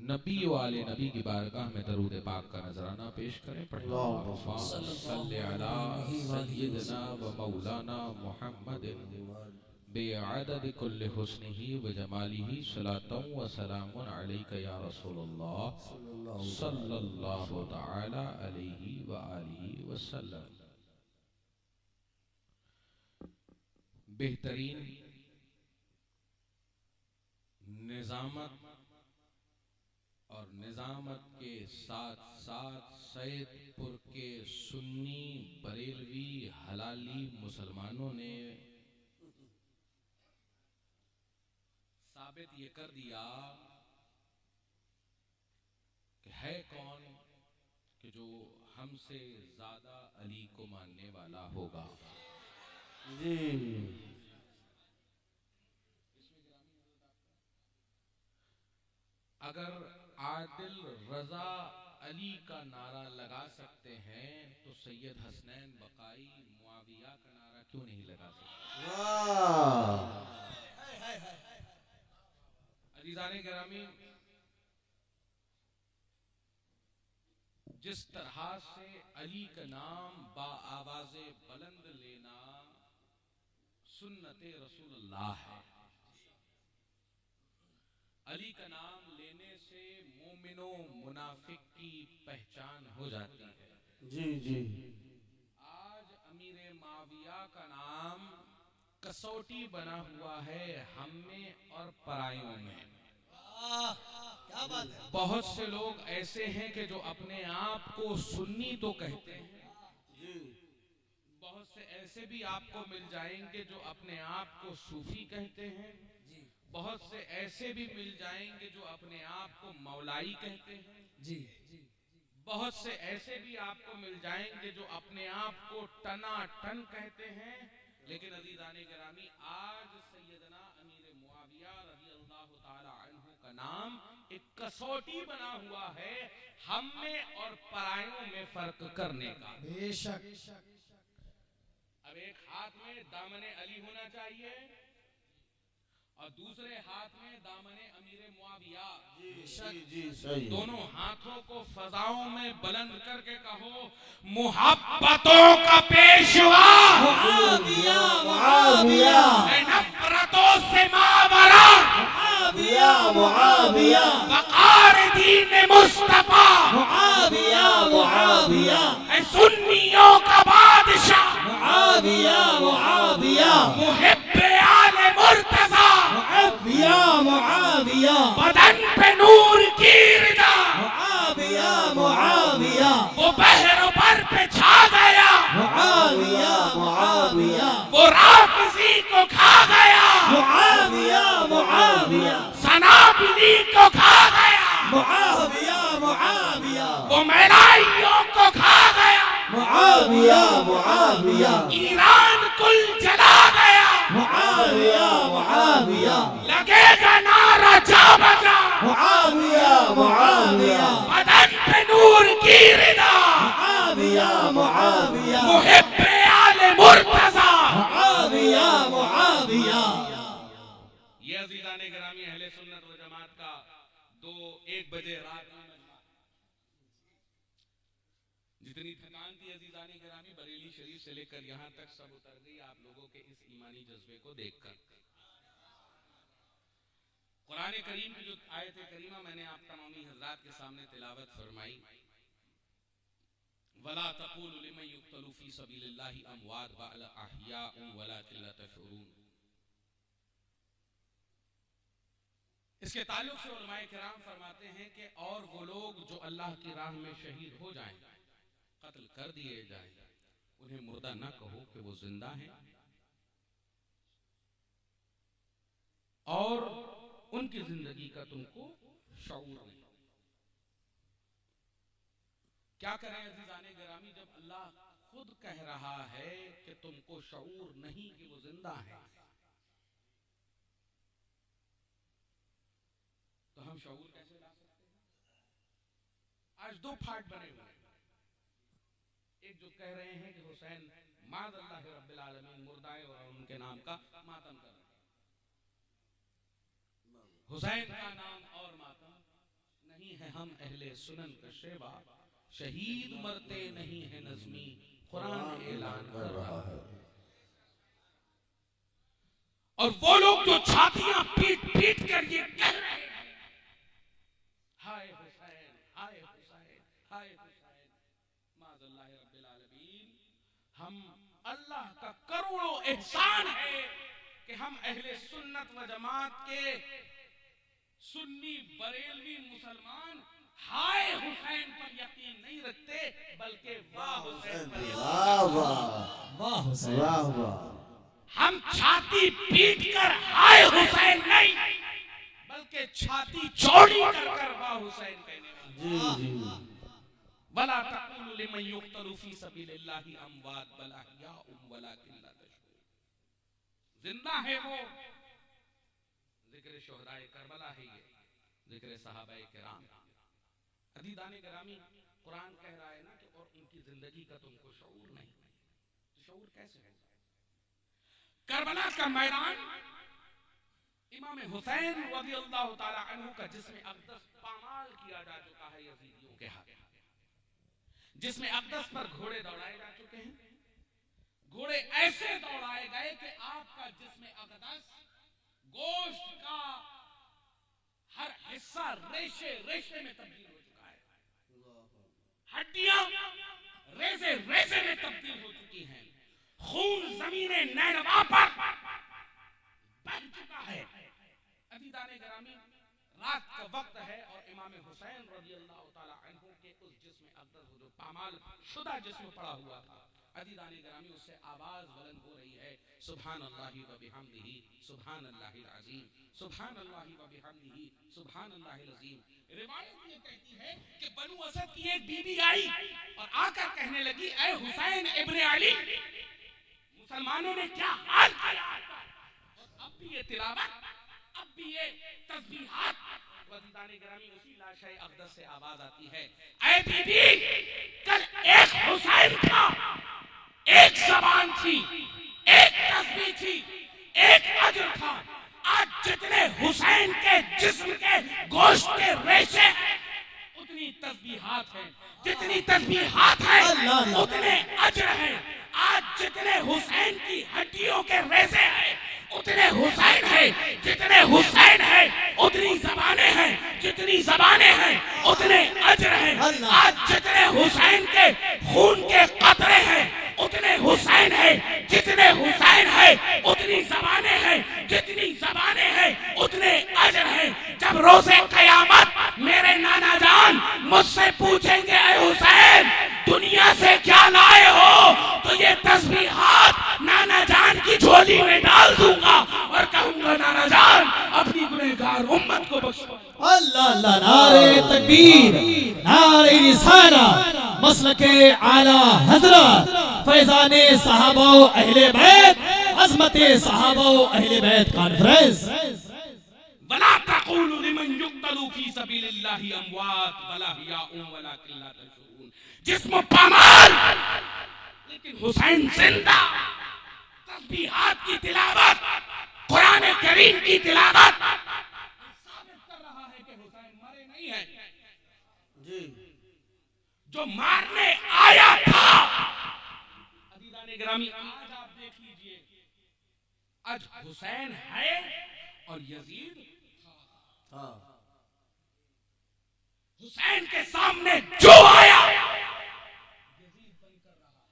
नबी वाले नबी की बारगाह में दरूद पाक का नजराना पेश करें। अल्लाहुम्मा सल्ली अला सय्यिदना व मौलाना मुहम्मदिन बिअदद कुल्लि हुस्निही व जमालिही सलातन व सलामुन अलैका या रसूलल्लाह सल्लल्लाहु तआला अलैहि व आलिहि वसल्लम। बेहतरीन निजामत और निजामत के साथ साथ सैदपुर के सुन्नी बरेलवी हलाली मुसलमानों ने साबित ये कर दिया कि है कौन कि जो हमसे ज्यादा अली को मानने वाला होगा। जी अगर आदिल रजा अली का नारा लगा सकते हैं तो सैयद हसनैन बकाई मुआविया का नारा क्यों नहीं लगा सकते। वाह अजीजाने गिरामी, जिस तरह से अली का नाम बाआवाज़े बुलंद लेना सुन्नते रसूलुल्लाह है, अली का नाम लेने से मोमिनो मुनाफिक की पहचान हो जाती है। जी जी आज अमीर माविया का नाम कसौटी बना हुआ है हम में और परायों में। क्या बात है। बहुत से लोग ऐसे हैं कि जो अपने आप को सुन्नी तो कहते हैं, जी बहुत से ऐसे भी आपको मिल जाएंगे जो अपने आप को सूफी कहते हैं, बहुत से ऐसे भी मिल जाएंगे जो अपने आप को मौलाई कहते हैं, जी बहुत से ऐसे भी आपको मिल जाएंगे जो अपने आप को टना टन कहते हैं। लेकिन अज़ीज़ाने गिरामी, आज सैयदना अमीर मुआविया रज़ी अल्लाह ताला अन्हु का नाम एक कसौटी बना हुआ है हम में और परायों में फर्क करने का। बेशक। अब एक हाथ में दामने अली होना चाहिए और दूसरे हाथ में दामने अमीर मुआविया। जी जी सही है। दोनों हाथों को फजाओं में बुलंद करके कहो, मुहब्बतों का पेशवा मुआविया मुआविया नफरतों से मावरा मुआविया मुआविया वक़ार दीन मुस्तफा मुआविया मुआविया सुन्नियों का बादशाह मुआविया मुआविया मुहिब्बे आले मुर्तज़ा मुआविया मुआविया बदन पे नूर की रिदा मुआविया मुआविया वो बहर पर पे छा गया मुआविया मुआविया वो राफिजी को खा गया मुआविया मुआविया सनाबिली को खा गया मुआविया मुआविया वो मैलाइयों को खा गया मुआविया मुआविया ईरान कुल जला गया मुआविया मुआविया लगेगा नारा जा बजा मुआविया मुआविया बदन पे नूर की रिदा मुआविया मुआविया मुहिब्बे आले मुर्तज़ा। मुआविया मुआविया ये अज़ीज़ाने गिरामी अहले सुन्नत व जमात का 2-1 बजे रात में जितनी थकान थी अज़ीज़ाने गिरामी बरेली शरीफ से लेकर यहाँ तक सब उतर गई आप लोगों के इस ईमानी जज्बे को देखकर। कुरान करीम की जो आयत करीमा मैंने आप तमामी हज़रात के सामने तिलावत फरमाई, वला तक़ूलू लिमन युक़्तलू फ़ी सबीलिल्लाहि अमवात बल अहयाउन वलाकिन ला तशऊरून। इसके ताल्लुक से उलमाए किराम फरमाते हैं कि और वो लोग जो अल्लाह की राह में शहीद हो जाएं, कत्ल कर दिए जाएं, उन्हें मुर्दा न कहो कि वो जिंदा हैं और उनकी जिंदगी का तुमको शऊर नहीं। क्या करें अज़ीज़ाने गिरामी, जब अल्लाह खुद कह रहा है कि तुमको शऊर नहीं कि वो जिंदा है, तो हम शऊर कैसे ला सकते हैं। आज 2 फाट बने हुए हैं, एक जो कह रहे हैं कि हुसैन माज़अल्लाह रब्बिल आलमीन मुर्दाए और उनके नाम का मातम कर रहे हैं, हुसैन का नाम और मातम हम अहले सुनन का शेवा, शहीद मरते नहीं है नज़मी, कुरान ऐलान कर रहा है। और वो लोग जो छातियां पीट पीट कर ये कह रहे हैं, हाय हुसैन, हाय हुसैन, हाय हुसैन, माज़अल्लाह रब्बिल आलमीन, हम अल्लाह का करोड़ों एहसान है कि हम अहले सुन्नत व जमात के सुन्नी बरेलवी मुसलमान हाय हुसैन पर यकीन नहीं रखते, बल्कि वाह हुसैन पर वाह वाह वाह हुसैन, वाह वाह। हम छाती पीट कर हाय हुसैन नहीं, बल्कि छाती चौड़ी कर कर वाह हुसैन कहने वाले। जी जी। वला तक़ूलू लिमन युक़तलू फी सबीलिल्लाहि अमवात बल अहयाउम वलाकिन ला तशऊरून। जिंदा है वो, जिक्र शुहदाए करबला है ये, जिक्र सहाबाए किराम। अज़ीज़ाने गिरामी, कुरान कह रहा है ना कि और उनकी जिंदगी का तुमको शऊर नहीं। शऊर कैसे होगा? करबला का मैदान इमाम हुसैन रज़ियल्लाहु ताला अन्हु का, जिसमें अक़दस पामाल किया जा चुका है यजीदियों के हाथ, जिसमें अक़दस पर घोड़े दौड़ाए जा चुके हैं। घोड़े ऐसे दौड़ाए गए कि आपका जिस्म अक़दस गोश्त का हर हिस्सा रेशे रेशे में तब्दील हो चुका है, हड्डियां रेशे रेशे में तब्दील हो चुकी हैं, खून ज़मीने नैनवा पर बह चुका है। अज़ीज़ाने गिरामी, रात का वक्त है और इमाम हुसैन रज़ियल्लाहु ताला अन्हु के उस जिस्म अक़दस जो पामाल शुदा जिस्म पड़ा हुआ था, अज़ीज़ाने गिरामी, उससे आवाज बुलंद हो रही है, सुब्हानल्लाहि व बिहम्दिही सुब्हानल्लाहिल अज़ीम, सुब्हानल्लाहि व बिहम्दिही सुब्हानल्लाहिल अज़ीम। रिवायत ये कहती है कि बनु असद की एक बीबी आई और आकर कहने लगी, ऐ हुसैन इब्ने अली, मुसलमानों ने क्या हाल किया, और अब भी ये तिलावत, अब भी ये तस्बीहात। अज़ीज़ाने गिरामी, उसी लाशे अक़दस से आवाज आती है, ऐ बीबी, कल एक हुसैन था, एक ज़बान थी, एक तस्बीह थी, एक अजर था। आज जितने हुसैन के जिस्म के गोश्त के रेशे हैं, उतनी तस्बीहात हैं, जितनी तस्बीहात हैं उतने अजर हैं। आज जितने हुसैन की हड्डियों के रेशे हैं, उतने हुसैन हैं, जितने हुसैन हैं उतनी ज़बानें हैं, जितनी ज़बानें हैं उतने अजर हैं। आज जितने हुसैन के खून के कतरे हैं, उतने हुसैन हैं, जितने हुसैन हैं उतनी ज़बानें हैं, जितनी ज़बानें हैं उतने अजर हैं। जब रोज़े क़यामत मेरे नाना जान मुझसे पूछेंगे, ऐ हुसैन दुनिया से क्या लाए हो, तो ये तस्बीहात नाना जान की झोली में डाल दूंगा और कहूंगा, नाना जान अपनी गुनहगार उम्मत को बख्शो। अल्लाह अल्लाह, नारे तकबीर, नारे रिसाला, मसलके आला हज़रत, फैज़ाने सहाबा अहले बैत, अज़मते सहाबा अहले बैत कॉन्फ्रेंस। वला तक़ूलू लिमन युक़तलू फी सबीलिल्लाहि अमवात बल अहयाउम वलाकिन ला तशऊरून। जिस्म पामाल लेकिन हुसैन जिंदा। तस्बीहात की तिलावत, कुरान करीम की तिलावत साबित कर रहा है कि हुसैन मरे नहीं है। जी। जो मारने आया था, अज़ीज़ाने गिरामी, आज आप देख लीजिए, आज हुसैन है और यजीद हाँ। हुसैन के सामने जो आया यजीद बनकर रहा है।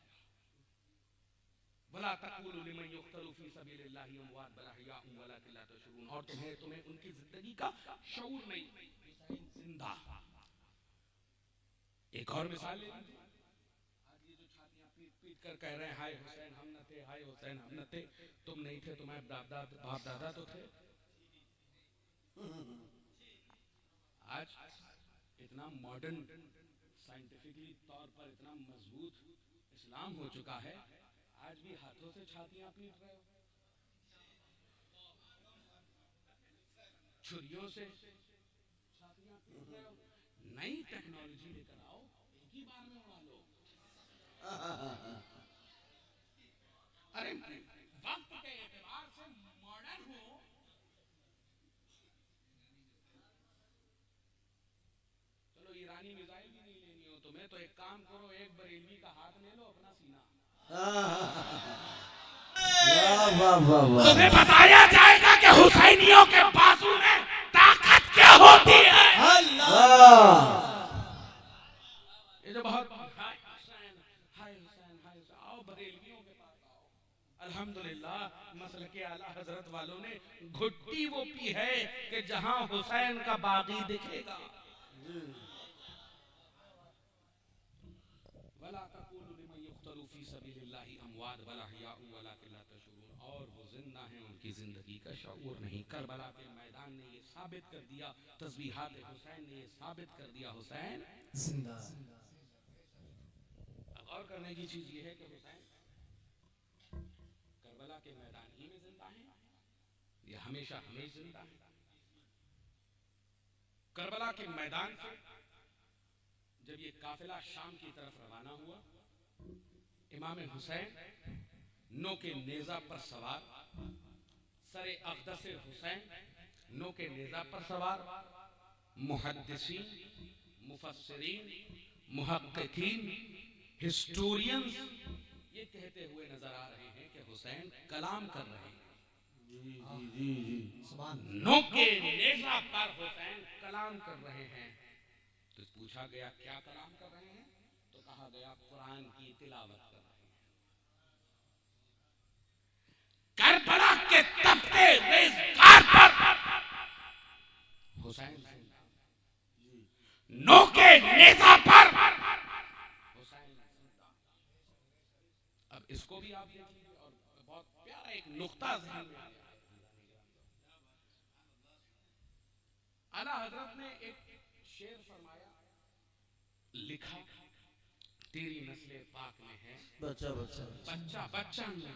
वला तक़ूलू लिमन युक़तलू फी सबीलिल्लाहि अमवात बल अहयाउम वलाकिन ला तशऊरून। और तुम्हें उनकी जिंदगी का शऊर नहीं, हुसैन जिंदा। एक और मिसाल ले लीजिए, आज ये जो छातियां पीट पीट कर कह रहे हैं, हाय हुसैन हम न थे, हाय हुसैन हम न थे, तुम नहीं थे, तुम्हारे बाप दादा तो थे। आज इतना मॉडर्न साइंटिफिकली तौर पर इतना मजबूत इस्लाम हो चुका है, आज भी हाथों से छातियां पीट रहे हो, छुरियों से छातियां पीट रहे हो। नई टेक्नोलॉजी लेकर आओ, एक ही बार में उड़ा लो। अरे वक्त के एतबार से मॉडर्न हो, तुम्हें तो एक काम करो, एक बरेलवी का हाथ ले लो, अपना सीना, वाह वाह वाह वाह। तुम्हें बताया जाएगा कि हुसैनियों के बाजू में ताकत क्या होती है। वाह। ये जो बहुत हाय हुसैन, आओ बरेलवियों के पास आओ। अल्हम्दुलिल्लाह मसलके आला हजरत वालों ने घुट्टी वो पी है कि जहां हुसैन का बागी दिखेगा। वला तक़ूलू लिमन युक़्तलू फ़ी सबीलिल्लाहि अमवात वला अहयाउ वलाकिन ला तशऊरून, और वो जिंदा हैं, उनकी जिंदगी का शऊर नहीं। करबला के मैदान ने ये साबित कर दिया, तस्बीहात हुसैन ने ये साबित कर दिया, हुसैन जिंदा। और करने की चीज ये है कि हुसैन करबला के मैदान ही में जिंदा है, ये हमेशा हमें जिंदा है। करबला के मैदान से जब ये काफिला शाम की तरफ रवाना हुआ, इमाम हुसैन नो के नेजा पर सवार, सरे अक़दस हुसैन नो के नेजा पर सवार, मुहद्दिसीन, मुफस्सिरीन, मुहक्किकीन, हिस्टोरियंस ये कहते हुए नजर आ रहे हैं कि हुसैन कलाम कर रहे हैं। नो के नेजा पर हुसैन कलाम कर रहे हैं। तो पूछा गया क्या कलाम कर रहे हैं, तो कहा गया कुरान की तिलावत कर रहे हैं। करबला के तपते रेज़गार पर हुसैन, नो के नेजा पर हुसैन। अब इसको भी आप देख लीजिए, और बहुत प्यारा एक नुक्ता ज़हन में आया। आला हजरत ने एक शेर फरमाया, लिखा, तेरी नस्ले पाक में है बच्चा बच्चा बच्चा बच्चा नूर,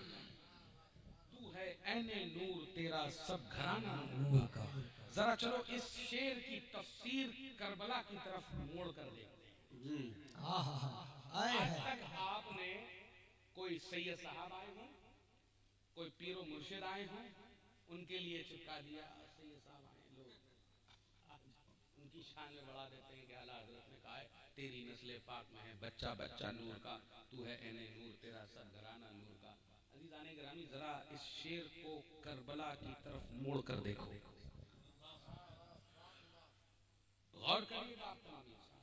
तू है ऐने नूर, तेरा सब घराना नूर का। जरा चलो इस शेर की तफसीर करबला की तरफ मोड़ कर देखते हैं। जी। आज तक आपने कोई सैयद साहब आए हों, कोई पीरो मुर्शिद आए हों, उनके लिए चिपका दिया सैयद साहब आए, लोग उनकी शान में बढ़ा देते हैं कि आला हजरत ने कहा है तेरी नस्ले पाक में है बच्चा बच्चा नूर का, तू है ऐने नूर, तेरा सब घराना नूर का। अज़ीज़ाने गिरामी, जरा इस शेर को करबला की तरफ मोड़ कर देखो, गौर करिएगा आप तमाम इंसान।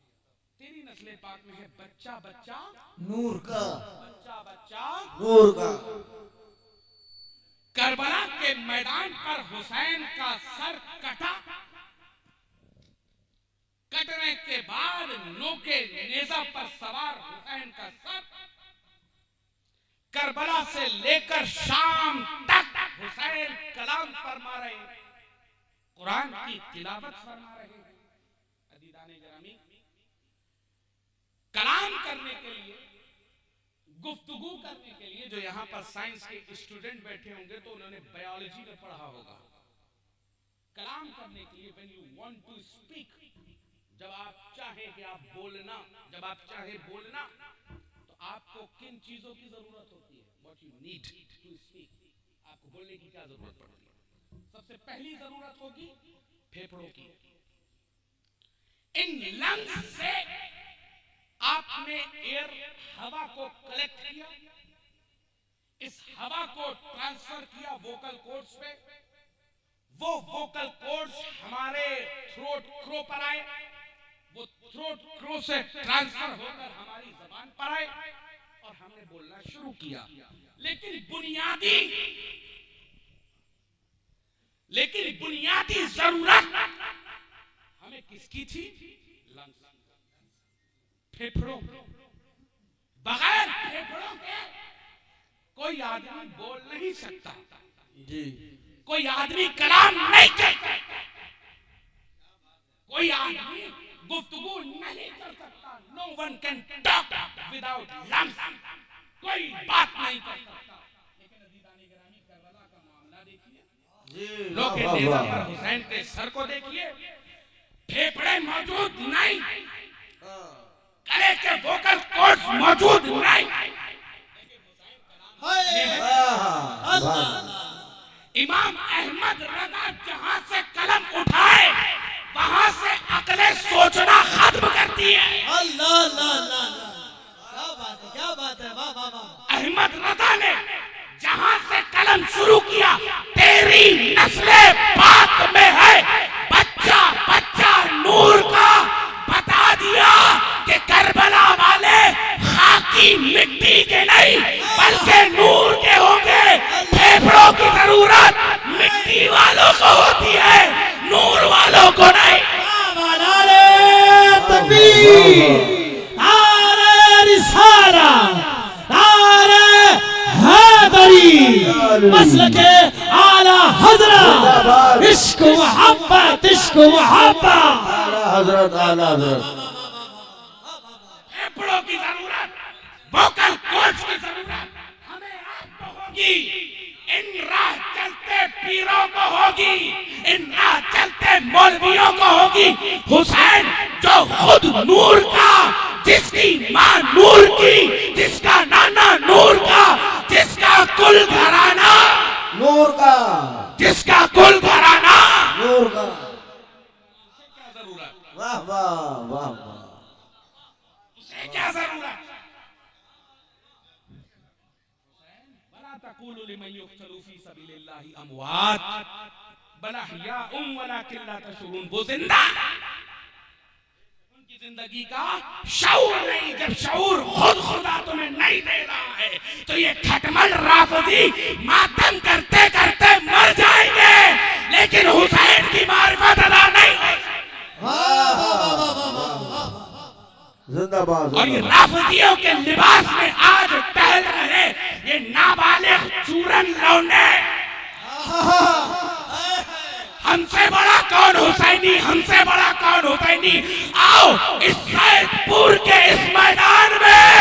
तेरी नस्ले पाक में है बच्चा बच्चा नूर का, बच्चा बच्चा नूर का। करबला के मैदान पर हुसैन का सर कटा, कटने के बाद नो के नेजा पर सवार हुसैन का सर करबला से लेकर शाम तक हुसैन कलाम फरमा रहे हैं, कुरान की तिलावत फरमा रहे हैं। अज़ीज़ाने गिरामी, कलाम करने के लिए, गुफ्तगू करने के लिए, जो यहाँ पर साइंस के स्टूडेंट बैठे होंगे तो उन्होंने बायोलॉजी में पढ़ा होगा। कलाम करने के लिए when you want to speak, जब आप चाहें कि आप बोलना, जब आप चाहें बोलना, तो आपको किन चीजों की जरूरत होती है? What you need to speak, आपको बोलने की क्या जरूरत पड़ती है? सबसे पहली जरूरत होगी फेफड़ों की। इन लंग्स से आपने एयर, हवा को कलेक्ट किया, इस हवा को ट्रांसफर किया वोकल कॉर्ड्स पे, वो वोकल कॉर्ड्स हमारे थ्रोट क्रो पर आए, वो थ्रोट क्रो से ट्रांसफर होकर हमारी जबान पर आए और हमने बोलना शुरू किया। लेकिन बुनियादी जरूरत हमें किसकी थी? लंग्स, फेफड़ों। बगैर फेफड़ों के कोई आदमी बोल नहीं सकता, जी। कोई आदमी कलाम नहीं कर सकता, कोई आदमी गुफ्तगू नहीं कर सकता। No one can talk without lungs, कोई बात नहीं कर सकता। लेकिन अज़ीज़ाने गिरामी, करबला का मामला देखिए, जी। लोग के नेज़ा पर हुसैन के सर को देखिए, फेफड़े मौजूद नहीं, गले के वोकल कॉर्ड्स मौजूद नहीं। इमाम अहमद रज़ा जहां से कलम उठाए वहां से अकले सोचना खत्म करती है। अल्लाह अल्लाह अल्लाह क्या बात है वाह वाह वाह। अहमद रजा ने जहां से कलम शुरू किया, तेरी नस्ले पाक में है, बच्चा बच्चा नूर का, बता दिया कि करबला वाले खाकी मिट्टी के नहीं बल्कि नूर के होंगे। फेफड़ों की जरूरत मिट्टी वालों को होती है, नूर वालों को नहीं। नारे तकबीर, नारे रिसाला, नारे हैदरी, मसलके आला हजरत, इश्क मोहब्बत, इश्क मोहब्बत। हजरत आला हजरत। फेफड़ों की जरूरत, वोकल कोच की जरूरत हमें आपको होगी, इन राह चलते पीरों को होगी, इन राह चलते मौलवियों को होगी। हुसैन जो खुद नूर का, जिसकी माँ नूर की, जिसका नाना नूर का, जिसका कुल घराना नूर का, जिसका कुल घराना नूर का। क्या जरूरत, वाह वाह वाह वाह। उसे क्या जरूरत। वला तक़ूलू लिमन युक़्तलू फी सबीलिल्लाहि अमवात बल अहयाउम वलाकिन ला तशऊरून। वो जिंदा, उनकी जिंदगी का शऊर नहीं। जब शऊर खुद खुदा तुम्हें नहीं दे रहा है तो ये खटमल राफिदी मातम करते करते मर जाएंगे, लेकिन हुसैन की मारिफत अदा नहीं होगी। जिंदाबाद। और ये राफिदियों के लिबास में आज टहल रहे ये नाबालिग चूरन लौंडे, हमसे बड़ा कौन हुसैनी, हमसे बड़ा कौन हुसैनी। आओ इस सैदपुर के इस मैदान में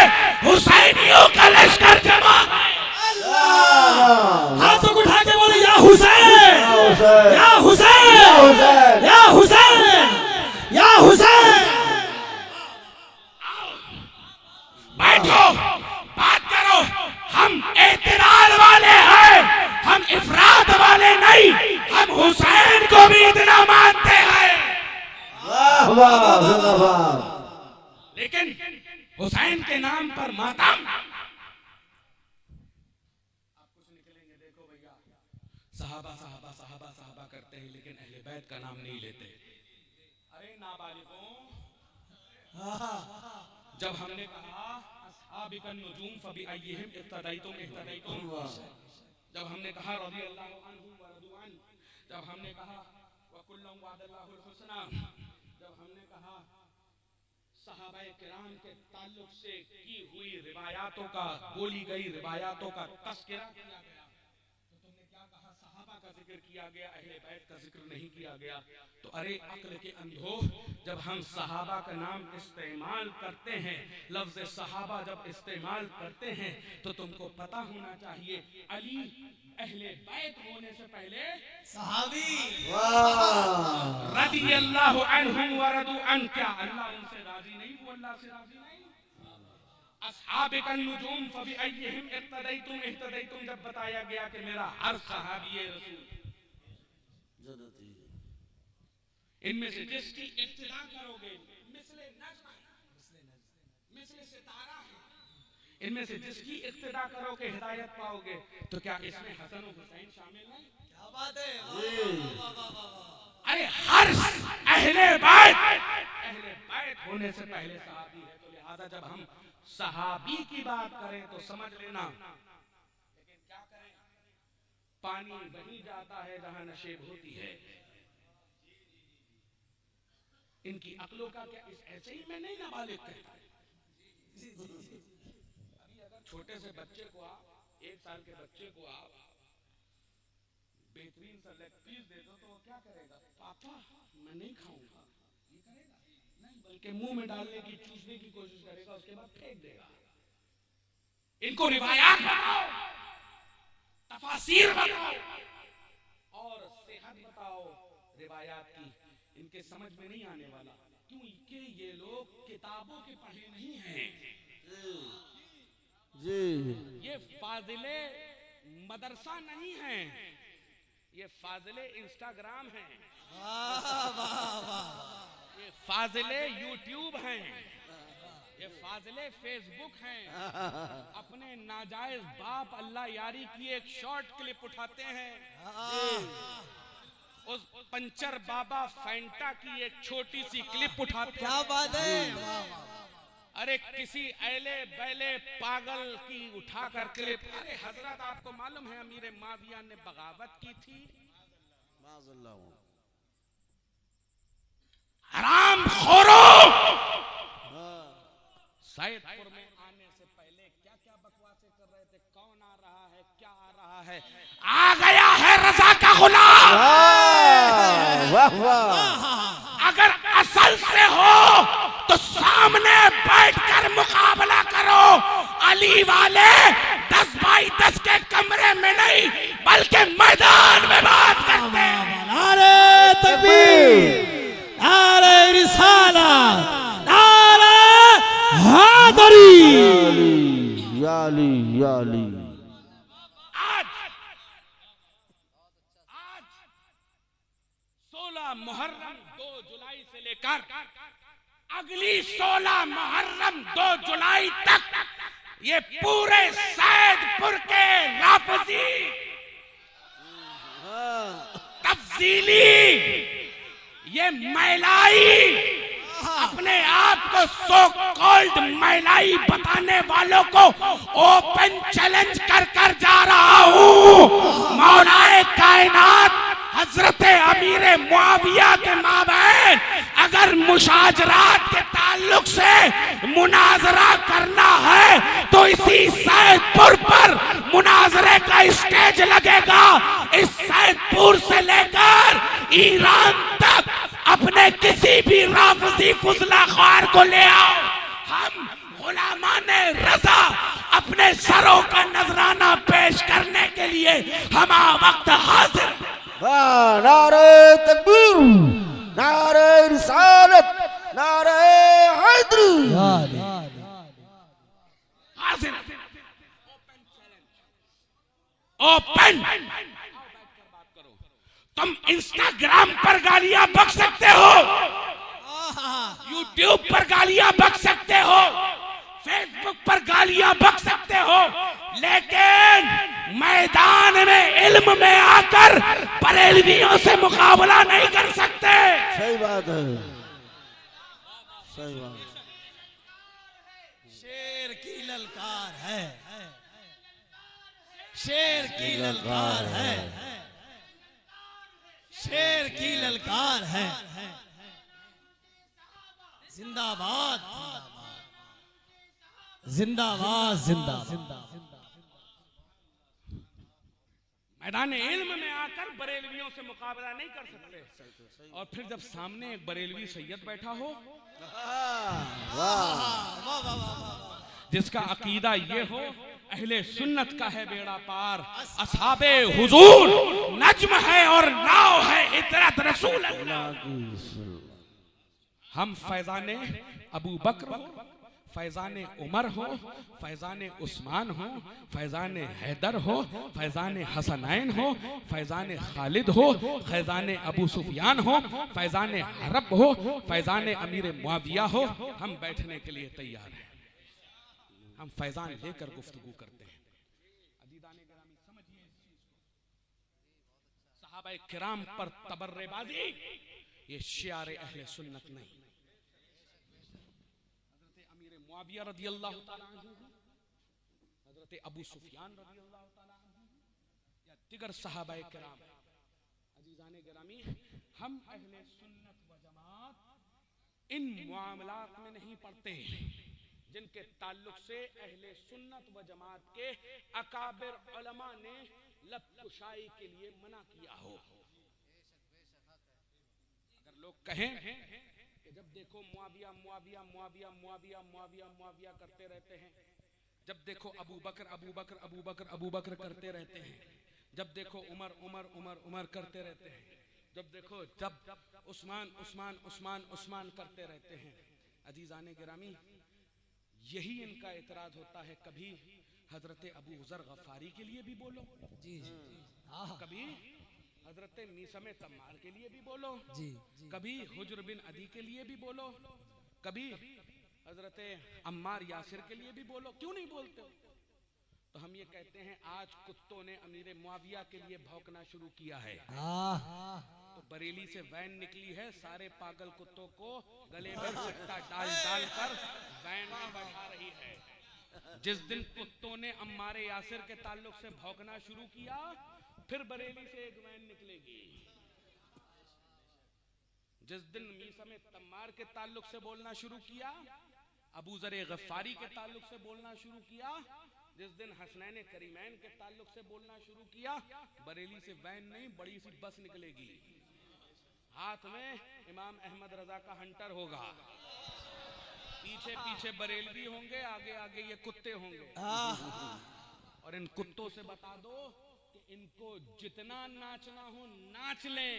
हुसैनियों का लश्कर जमा है। हाथों को उठा के बोले या हुसैन, हुसैन, या हुसैन, हुसैन। या हुसैन, या हुसैन। बैठो, बात करो। हम एतदाल वाले हैं, हम इफरात वाले नहीं। हम हुसैन को भी इतना मानते हैं, वाह वाह जिंदाबाद। लेकिन हुसैन के नाम पर मातम। आप कुछ निकलेंगे, देखो भैया, सहाबा सहाबा सहाबा सहाबा करते हैं लेकिन अहले बैत का नाम नहीं लेते। अरे नाबालिगों, जब हमने कहा अस्हाबिकन नुजूम फबिअय्यिहिम इक्तदैतुम इक्तदैतुम, जब हमने कहा रज़ी अल्लाहु अन्हु व रज़ू अन्हु, जब हमने कहा व कुल्लुम वअदल्लाहुल हुस्ना, जब हमने कहा सहाबाए किराम के ताल्लुक से की हुई रिवायातों का, बोली गई रिवायातों का तज़किरा किया गया, तो तुमने क्या कहा? सहाबा का जिक्र किया गया, अहले बैत का जिक्र नहीं किया गया। तो अरे अक्ल के अंधो, जब हम सहाबा का नाम इस्तेमाल करते हैं, लफ्ज़ सहाबा जब इस्तेमाल करते हैं तो तुमको पता होना चाहिए अली अहले बैत होने से पहले सहाबी। वाह। रज़ियल्लाहु अन्हु व रज़ू अन्हु। क्या अल्लाह उनसे राजी नहीं? वो अल्लाह से राजी नहीं। अस्हाबिकन नुजूम फबिअय्यिहिम इक्तदैतुम इक्तदैतुम, जब बताया गया कि मेरा हर सहाबी रसूल, इनमें से जिसकी इब्तिदा करोगे मिसले नज्म है, मिसले सितारा है, इनमें से जिसकी इब्तिदा करोगे हिदायत पाओगे। तो क्या इसमें हसन और हुसैन शामिल है? क्या बात है। अरे हर अहले बैत होने से पहले सहाबी है, तो लिहाजा जब हम सहाबी की बात करें तो समझ लेना। लेकिन क्या करें, पानी वहीं जाता है जहां नशेब होती है। इनकी अक्लों का क्या इस ऐसे ही में नहीं नाबालिग कहता है। अभी अगर छोटे से बच्चे को आप, 1 साल के बच्चे को आप बेहतरीन सा लेग पीस दे दो तो वो क्या करेगा? पापा मैं नहीं खाऊंगा, ये करेगा नहीं, बल्कि मुंह में डालने की, चूसने की कोशिश करेगा, उसके बाद फेंक देगा। इनको रिवायात बताओ, तफासीर बताओ और सेहत बताओ रिवायात की, इनके समझ में नहीं आने वाला, क्योंकि ये लोग किताबों के पढ़े नहीं हैं। जी, ये फाजिले मदरसा नहीं हैं, ये फाजिले इंस्टाग्राम हैं, ये फाजिले यूट्यूब हैं, ये फाजिले फेसबुक हैं, अपने नाजायज बाप अल्लाह यारी की एक शॉर्ट क्लिप उठाते हैं, उस पंचर बाबा फैंटा की एक छोटी सी क्लिप उठाते हैं। क्या बात है। अरे किसी ऐले बैले पागल की उठाकर क्लिप। अरे हजरत आपको मालूम है अमीर माविया ने बगावत की थी, हराम खोरो। सैयदपुर में आने से पहले क्या क्या बकवासें कर रहे थे, कौन आ रहा है, क्या आ रहा है, आ गया है रजा का गुलाम। वाह वाह। अगर असल से हो तो सामने बैठकर मुकाबला करो। अली वाले 10 बाई 10 के कमरे में नहीं बल्कि मैदान में बात करते हैं। नारे तकबीर, नारे रिसालत, नारे हैदरी। याली याली। आज 16 मुहर्रम 2 जुलाई से लेकर अगली 16 मुहर्रम 2 जुलाई तक ये पूरे सैदपुर के राफजी तफसीली ये महिलाई अपने आप को सो कॉल्ड महिलाई बताने वालों को ओपन चैलेंज कर कर जा रहा हूँ। मौलाए कायनात हजरत अमीर मुआविया के माबैन अगर मुशाजरात के ताल्लुक से मुनाजरा करना है तो इसी सैदपुर पर मुनाजरे का स्टेज लगेगा। इस सैदपुर से लेकर ईरान तक अपने किसी भी राफजी फुजला ख्वार को ले आओ। हम गुलामाने रजा अपने सरों का नजराना पेश करने के लिए हम वक्त हाजिर। नारे तकबीर, नारे रिसालत, नारे हैदरी। हाजिर ओपन। तुम इंस्टाग्राम पर गालियां बक सकते हो, यूट्यूब पर गालियां बक सकते हो, फेसबुक पर गालियां बक सकते हो, लेकिन मैदान में इल्म में आकर बरेलवियों से मुकाबला नहीं कर सकते। सही बात है, सही बात। शेर की ललकार है, शेर की ललकार है, शेर की ललकार है। जिंदाबाद जिंदाबाद जिंदाबाद। मैदान इल्म में आकर बरेलवियों से मुकाबला नहीं कर सकते, और फिर जब सामने एक बरेलवी सैयद बैठा हो जिसका अकीदा ये हो अहले सुन्नत का है बेड़ा पार, असहाबे हुजूर नज्म है और नाव है इतरत रसूल अल्लाह। हम फैजाने अबू बकर हो, फैजाने उमर हो, फैजाने उस्मान हो, फैजाने हैदर हो, फैजाने हसनैन हो, फैजाने खालिद हो, फैजाने अबू सुफियान हो, फैजाने हरब हो, फैजाने अमीर मुआविया हो, हम बैठने के लिए तैयार हैं। हम फैजान लेकर गुफ्तगू करते हैं। अजीज़ाने गिरामी समझिए इस चीज को, सहाबाए किराम पर तबर्रेबाजी ये शियार अहले सुन्नत नहीं। हजरत अमीर मुआविया रदियल्लाहु ताला अन्हु, हजरत अबू सुफियान रदियल्लाहु ताला अन्हु या दिगर सहाबाए किराम, अजीज़ाने गिरामी हम अहले सुन्नत व जमात इन मामलात में नहीं पड़ते जिनके ताल्लुक से अहले सुन्नत व जमात के अकाबिर उलमा ने लबकुशाई के लिए मना किया हो। अगर लोग कहें कि जब देखो मुआविया मुआविया मुआविया मुआविया मुआविया मुआविया करते रहते हैं, जब देखो अबू बकर अबू बकर अबू बकर अबू बकर करते रहते हैं, जब देखो उमर उमर उमर उमर करते रहते हैं, जब देखो जब उस्मान उस्मान उस्मान उस्मान करते रहते हैं। अजीज़ाने गिरामी यही इनका एतराज होता है। कभी हजरत अबू ज़र गफारी के लिए भी बोलो जी, कभी हजरत मीसम तम्मार के लिए भी बोलो जी, कभी हुज्र बिन अदी के लिए भी बोलो, कभी हजरत अम्मार यासिर के लिए भी बोलो, क्यों नहीं बोलते हो? तो हम ये कहते हैं आज कुत्तों ने अमीर मुआविया के लिए भौंकना शुरू किया है। तो बरेली से वैन निकली है, सारे पागल कुत्तों को गले में सट्टा डाल डाल कर वैन में बैठा रही है। जिस दिन कुत्तों ने अम्मार यासिर के ताल्लुक से भौंकना शुरू किया, फिर बरेली से एक वैन निकलेगी। जिस दिन मीसा में तम्मार के ताल्लुक से बोलना शुरू किया, अबू ज़र गफ्फारी के ताल्लुक से बोलना शुरू किया, जिस दिन हसनैन करीमैन के ताल्लुक से बोलना शुरू किया, बरेली से वैन नहीं बड़ी सी बस निकलेगी। हाथ में इमाम अहमद रजा का हंटर होगा, पीछे पीछे बरेलवी होंगे, आगे आगे ये कुत्ते होंगे। और इन कुत्तों से बता दो कि इनको जितना नाचना हो नाच लें।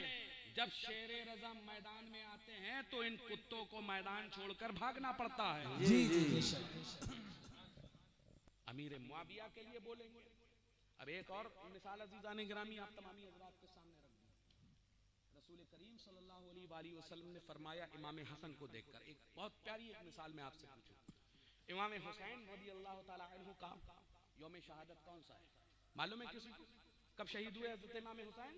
जब शेरे रजा मैदान में आते हैं तो इन कुत्तों को मैदान छोड़कर भागना पड़ता है। जी जी बेशक। अमीर मुआविया के लिए बोलेंगे। अब एक और मिसाल अजीजान गिरामी आप तमामी हज़रात के सामने रख दी। रसूल करीम सल्लल्लाहु अलैहि वसल्लम ने फरमाया इमाम हसन को देखकर, एक बहुत प्यारी एक मिसाल में आपसे पूछूं। इमाम हुसैन रज़ी अल्लाह ताला अन्हु का यौम शहादत कौन सा है मालूम है किसी को? कब शहीद हुए हज़रत इमाम हुसैन?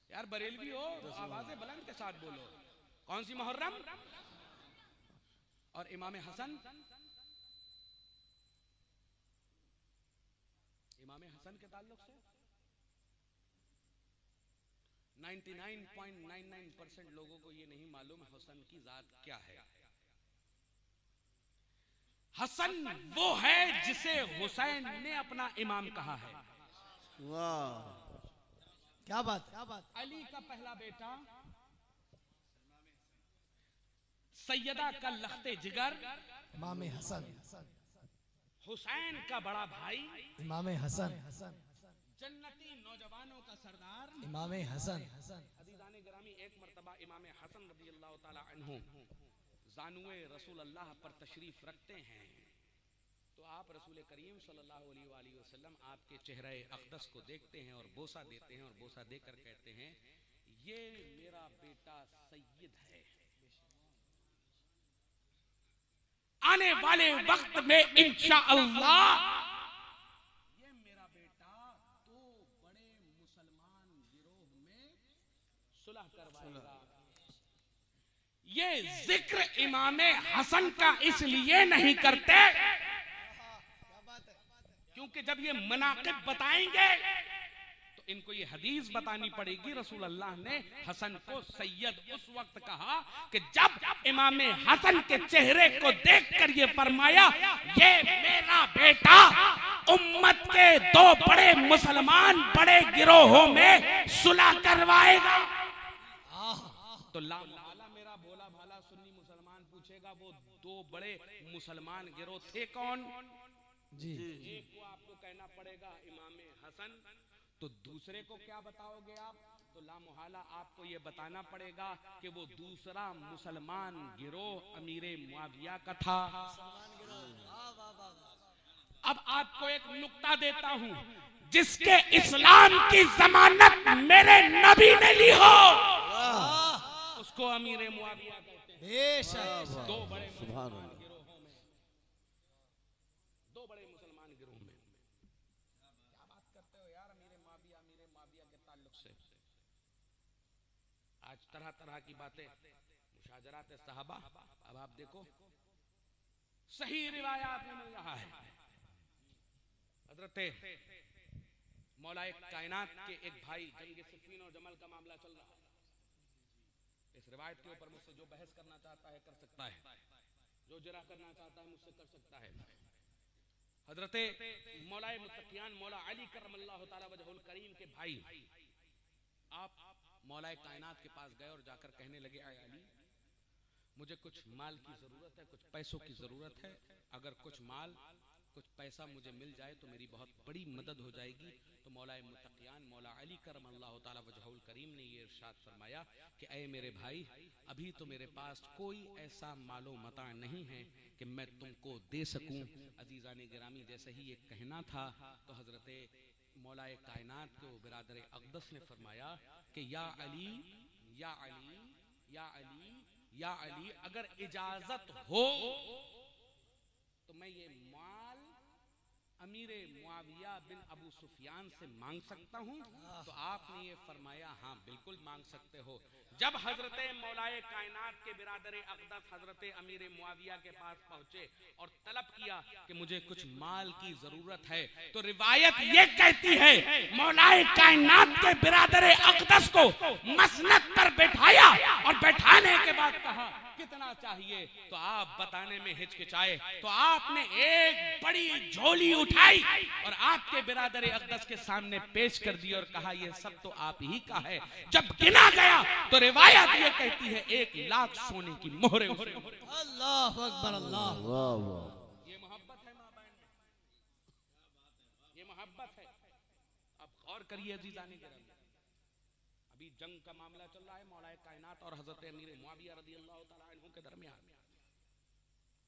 यार बरेलवी हो तो आवाज़ें बुलंद के साथ बोलो। कौन सी मुहर्रम? और इमाम हसन? इमाम हसन के ताल्लुक से 99.99% लोगों को ये नहीं मालूम हसन की जात क्या है। हसन वो है जिसे हुसैन ने अपना इमाम कहा है। वाह, क्या बात। अली का पहला बेटा, सैयदा का लख्ते जिगर, इमाम हसन, हुसैन का बड़ा भाई, इमाम हसन, जन्नती नौजवानों का सरदार, इमाम हसन। अज़ीज़ान गिरामी एक मर्तबा इमाम हसन रज़ी अल्लाह ताला अन्हु ज़ानुए रसूल अल्लाह पर तशरीफ रखते हैं, तो आप रसूल करीम सल्लल्लाहु अलैहि वसल्लम आपके चेहरे अक़दस को देखते हैं और बोसा देते हैं, और बोसा देकर कहते हैं ये मेरा बेटा सैयद है। आने वाले वक्त में इंशाअल्लाह ये मेरा बेटा दो बड़े मुसलमान गिरोह में सुलह करवाएगा। ये जिक्र इमाम हसन का इसलिए नहीं करते क्योंकि जब ये मनाक़िब बताएंगे तो इनको ये हदीस बतानी पड़ेगी। रसूल अल्लाह ने हसन को सैयद उस वक्त कहा कि जब इमाम हसन के चेहरे को देखकर ये फरमाया ये मेरा बेटा उम्मत के दो बड़े मुसलमान बड़े गिरोहों में सुलह करवाएगा। तो लाला मेरा भोला भाला सुन्नी मुसलमान पूछेगा वो दो बड़े मुसलमान गिरोह थे कौन? जी एक को आपको कहना पड़ेगा इमाम हसन, तो दूसरे को क्या बताओगे आप? तो लामुहाला आपको ये बताना पड़ेगा कि वो दूसरा मुसलमान गिरोह अमीर मुआविया का था। अब आपको एक नुक्ता देता हूं, जिसके इस्लाम की जमानत मेरे नबी ने ली हो उसको अमीर मुआविया कहते हैं। बेशक। दो बड़े सुभान मुसलमान अल्लाह। गिरोहों में, दो बड़े मुसलमान गिरोह में क्या बात करते हो यार अमीर मुआविया के ताल्लुक से। आज तरह तरह की बातें, मुशाजरात सहाबा। अब आप देखो सही रिवायात में मिल रहा है। हजरत मौलाए कायनात के एक भाई जंग सिफ़ीन और जमल का मामला चल रहा है। इस रिवायत के ऊपर मुझसे जो बहस करना चाहता है कर सकता है, जो जरा करना चाहता है मुझसे कर सकता है। हजरत मौलाए मुत्तकियान मौला अली करमल्लाहु ताला वजहुल करीम के भाई आप मौलाए कायनात के पास गए और जाकर कहने लगे आए अली मुझे कुछ माल की जरूरत है, कुछ पैसों की जरूरत है, अगर कुछ माल कुछ पैसा मुझे मिल जाए तो मेरी बहुत बड़ी मदद हो जाएगी। तो मौलाए मुत्तकियान मौला अली करमल्लाहु ताला वजहुल करीम ने ये इरशाद फरमाया कि ऐ मेरे भाई अभी तो मेरे पास कोई ऐसा मालो मता नहीं है कि मैं तुमको दे सकूं। अजीज़ान गिरामी जैसे ही ये कहना था तो हजरत मौलाए कायनात को बिरादर अक़दस ने फरमाया कि या अली या अली या अली या अली अगर इजाजत हो तो मैं ये माल अमीरे मुआविया बिन अबू सुफियान से मांग सकता हूं? तो आपने ये फरमाया हाँ बिल्कुल मांग सकते हो। जब हजरत मौलाए कायनात के बिरादर अक़दस हजरत अमीर मुआविया के पास पहुंचे और तलब किया कि मुझे कुछ माल की जरूरत है, तो रिवायत ये कहती है मौलाए कायनात के बिरादर अक़दस को मसनद पर बैठाया और बैठाने के बाद कहा कितना चाहिए, तो आप बताने में हिचकिचाए तो आपने एक बड़ी झोली उठाई और आपके बिरादर अक़दस के सामने पेश कर दी और कहा यह सब तो आप ही का है। जब गिना गया तो रिवायत ये कहती है 1 लाख सोने की मोहरें। अल्लाह अकबर अल्लाह। ये मोहब्बत है मां बहन, ये मोहब्बत है। अब गौर करिए अजीजानी गिरामी, अभी जंग का मामला चल रहा है मौलाए कायनात और हजरत अमीर मुआविया रज़ियल्लाहु ताला अन्हु के दरमियान।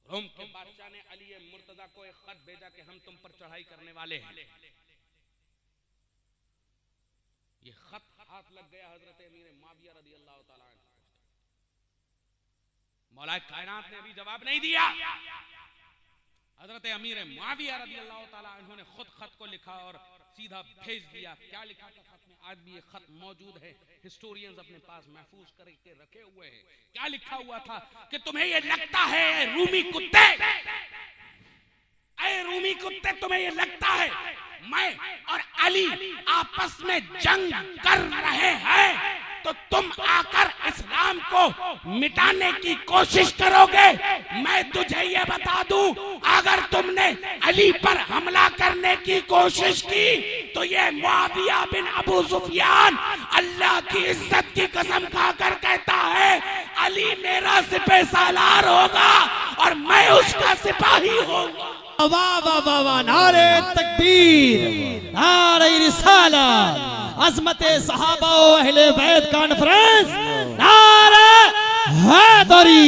रोम के बादशाह ने अली मुर्तजा को एक खत भेजा कि हम तुम पर चढ़ाई करने वाले हैं। ये खत हाथ लग गया हजरत अमीर मुआविया रज़ियल्लाहु ताला अन्हु। मौलाए कायनात ने अभी जवाब नहीं दिया। हजरत अमीर मुआविया रज़ियल्लाहु ताला अन्हु ने खुद खत को लिखा और सीधा भेज दिया। क्या लिखा था खत में? आज भी ये खत मौजूद है, हिस्टोरियंस अपने पास महफूज करके रखे हुए हैं। क्या लिखा हुआ था कि तुम्हें ये लगता है रूमी कुत्ते, ऐ रूमी कुत्ते तुम्हें ये लगता है मैं और अली आपस में जंग कर रहे हैं तो तुम आकर इस्लाम को मिटाने की कोशिश करोगे? मैं तुझे ये बता दूं अगर तुमने अली पर हमला करने की कोशिश की तो ये मुआविया बिन अबू सुफियान अल्लाह की इज्जत की कसम खाकर कहता है अली मेरा सिपह सालार होगा और मैं उसका सिपाही होगा। वाह वाह वाह वाह, नारे तकबीर, नारे रिसालत, अज़मत सहाबा व अहले बैत कॉन्फ्रेंस, नारे हैदरी।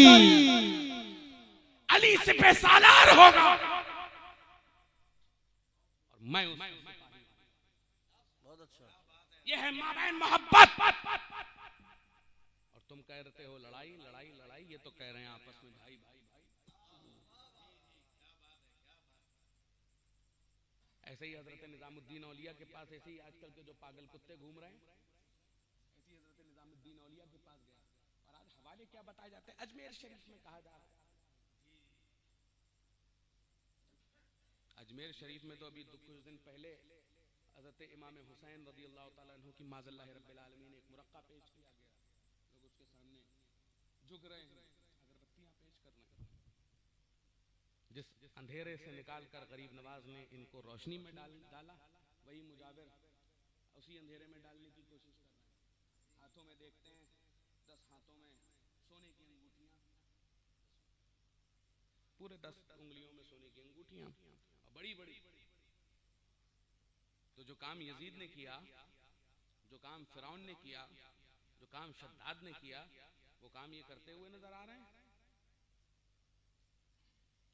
अली सिपह सालार होगा और मैं बहुत अच्छा। ये है मां बहन मोहब्बत। और तुम कह रहे हो लड़ाई लड़ाई लड़ाई, ये तो कह रहे हैं आपस में भाई भाई भाई। ऐसे ही हजरत निजामुद्दीन औलिया के पास, ऐसे ही आजकल के जो पागल कुत्ते घूम रहे हैं, ऐसे ही हजरत निजामुद्दीन औलिया के पास गया और आज हवाले क्या बताए जाते हैं अजमेर शरीफ में कहा जा रहा है। अजमेर शरीफ में तो अभी कुछ दिन पहले हजरत इमाम हुसैन रज़ियल्लाहु ताला अन्हु की माज़ल्लाह रब्बिल आलमीन एक मुरक्का पेश किया गया। लोग उसके सामने झुक रहे हैं, अगरबत्तियां पेश कर रहे हैं। जिस अंधेरे से निकालकर गरीब नवाज ने इनको रोशनी में डाला, वही मुजाविर उसी अंधेरे में डालने की कोशिश कर रहे हैं। हाथों में देखते हैं 10 हाथों में सोने की अंगूठियां, पूरे 10 उंगलियों में सोने की अंगूठियां बड़ी बड़ी। तो जो काम यजीद ने किया, जो काम फिरौन ने किया, जो काम शद्दाद ने किया, वो काम ये करते हुए नजर आ रहे हैं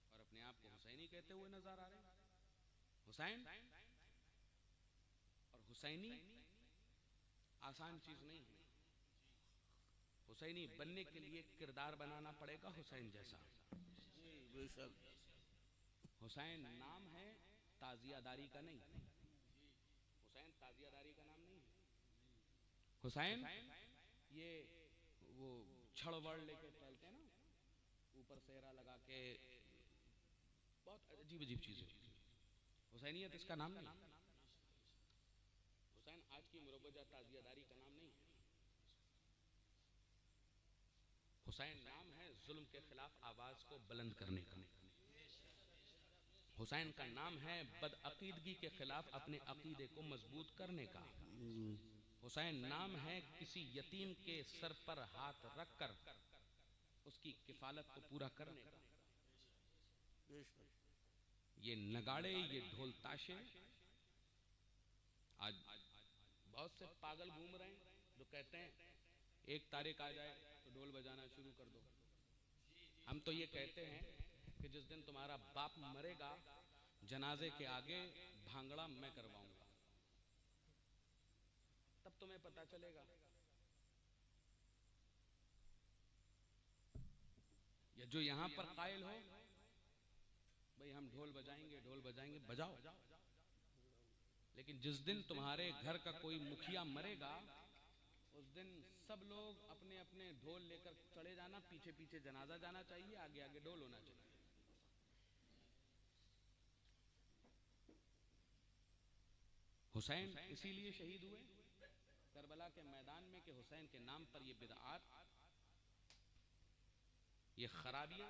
और अपने आप को हुसैनी कहते हुए नजर आ रहे हैं। हुसैन और हुसैनी आसान चीज नहीं है। हुसैनी बनने के लिए किरदार बनाना पड़ेगा हुसैन जैसा। हुसैन नाम है, ताजियादारी का नहीं। हुसैन ताजियादारी का नाम नहीं है। हुसैन ये वो छड़वड़ लेके चलते हैं ना, ऊपर सेहरा लगा के, बहुत अजीब अजीब चीजें। हुसैनियत इसका नाम नहीं। हुसैन आज की मुरब्बजा ताजियादारी का नाम नहीं है। हुसैन नाम है जुल्म के खिलाफ आवाज को बुलंद करने का। हुसैन का नाम है बदअकीदगी के खिलाफ अपने अकीदे को मजबूत करने का। हुसैन नाम है किसी यतीम के सर पर हाथ रखकर उसकी किफालत को पूरा करने का। ये नगाड़े, ये ढोल ताशे, आज बहुत से पागल घूम रहे हैं जो कहते हैं 1 तारीख आ जाए तो ढोल बजाना शुरू कर दो। हम तो ये कहते हैं कि जिस दिन तुम्हारा बाप मरेगा, जनाजे के आगे भांगड़ा मैं करवाऊंगा, तब तुम्हें पता चलेगा। या जो यहां पर कायल हो भाई हम ढोल बजाएंगे, बजाओ, लेकिन जिस दिन तुम्हारे घर का कोई मुखिया मरेगा उस दिन सब लोग अपने अपने ढोल लेकर चले जाना, पीछे पीछे जनाजा जाना चाहिए, आगे आगे ढोल होना चाहिए। हुसैन इसीलिए शहीद हुए करबला के मैदान में कि हुसैन के नाम पर ये बिदआत, ये खराबियां,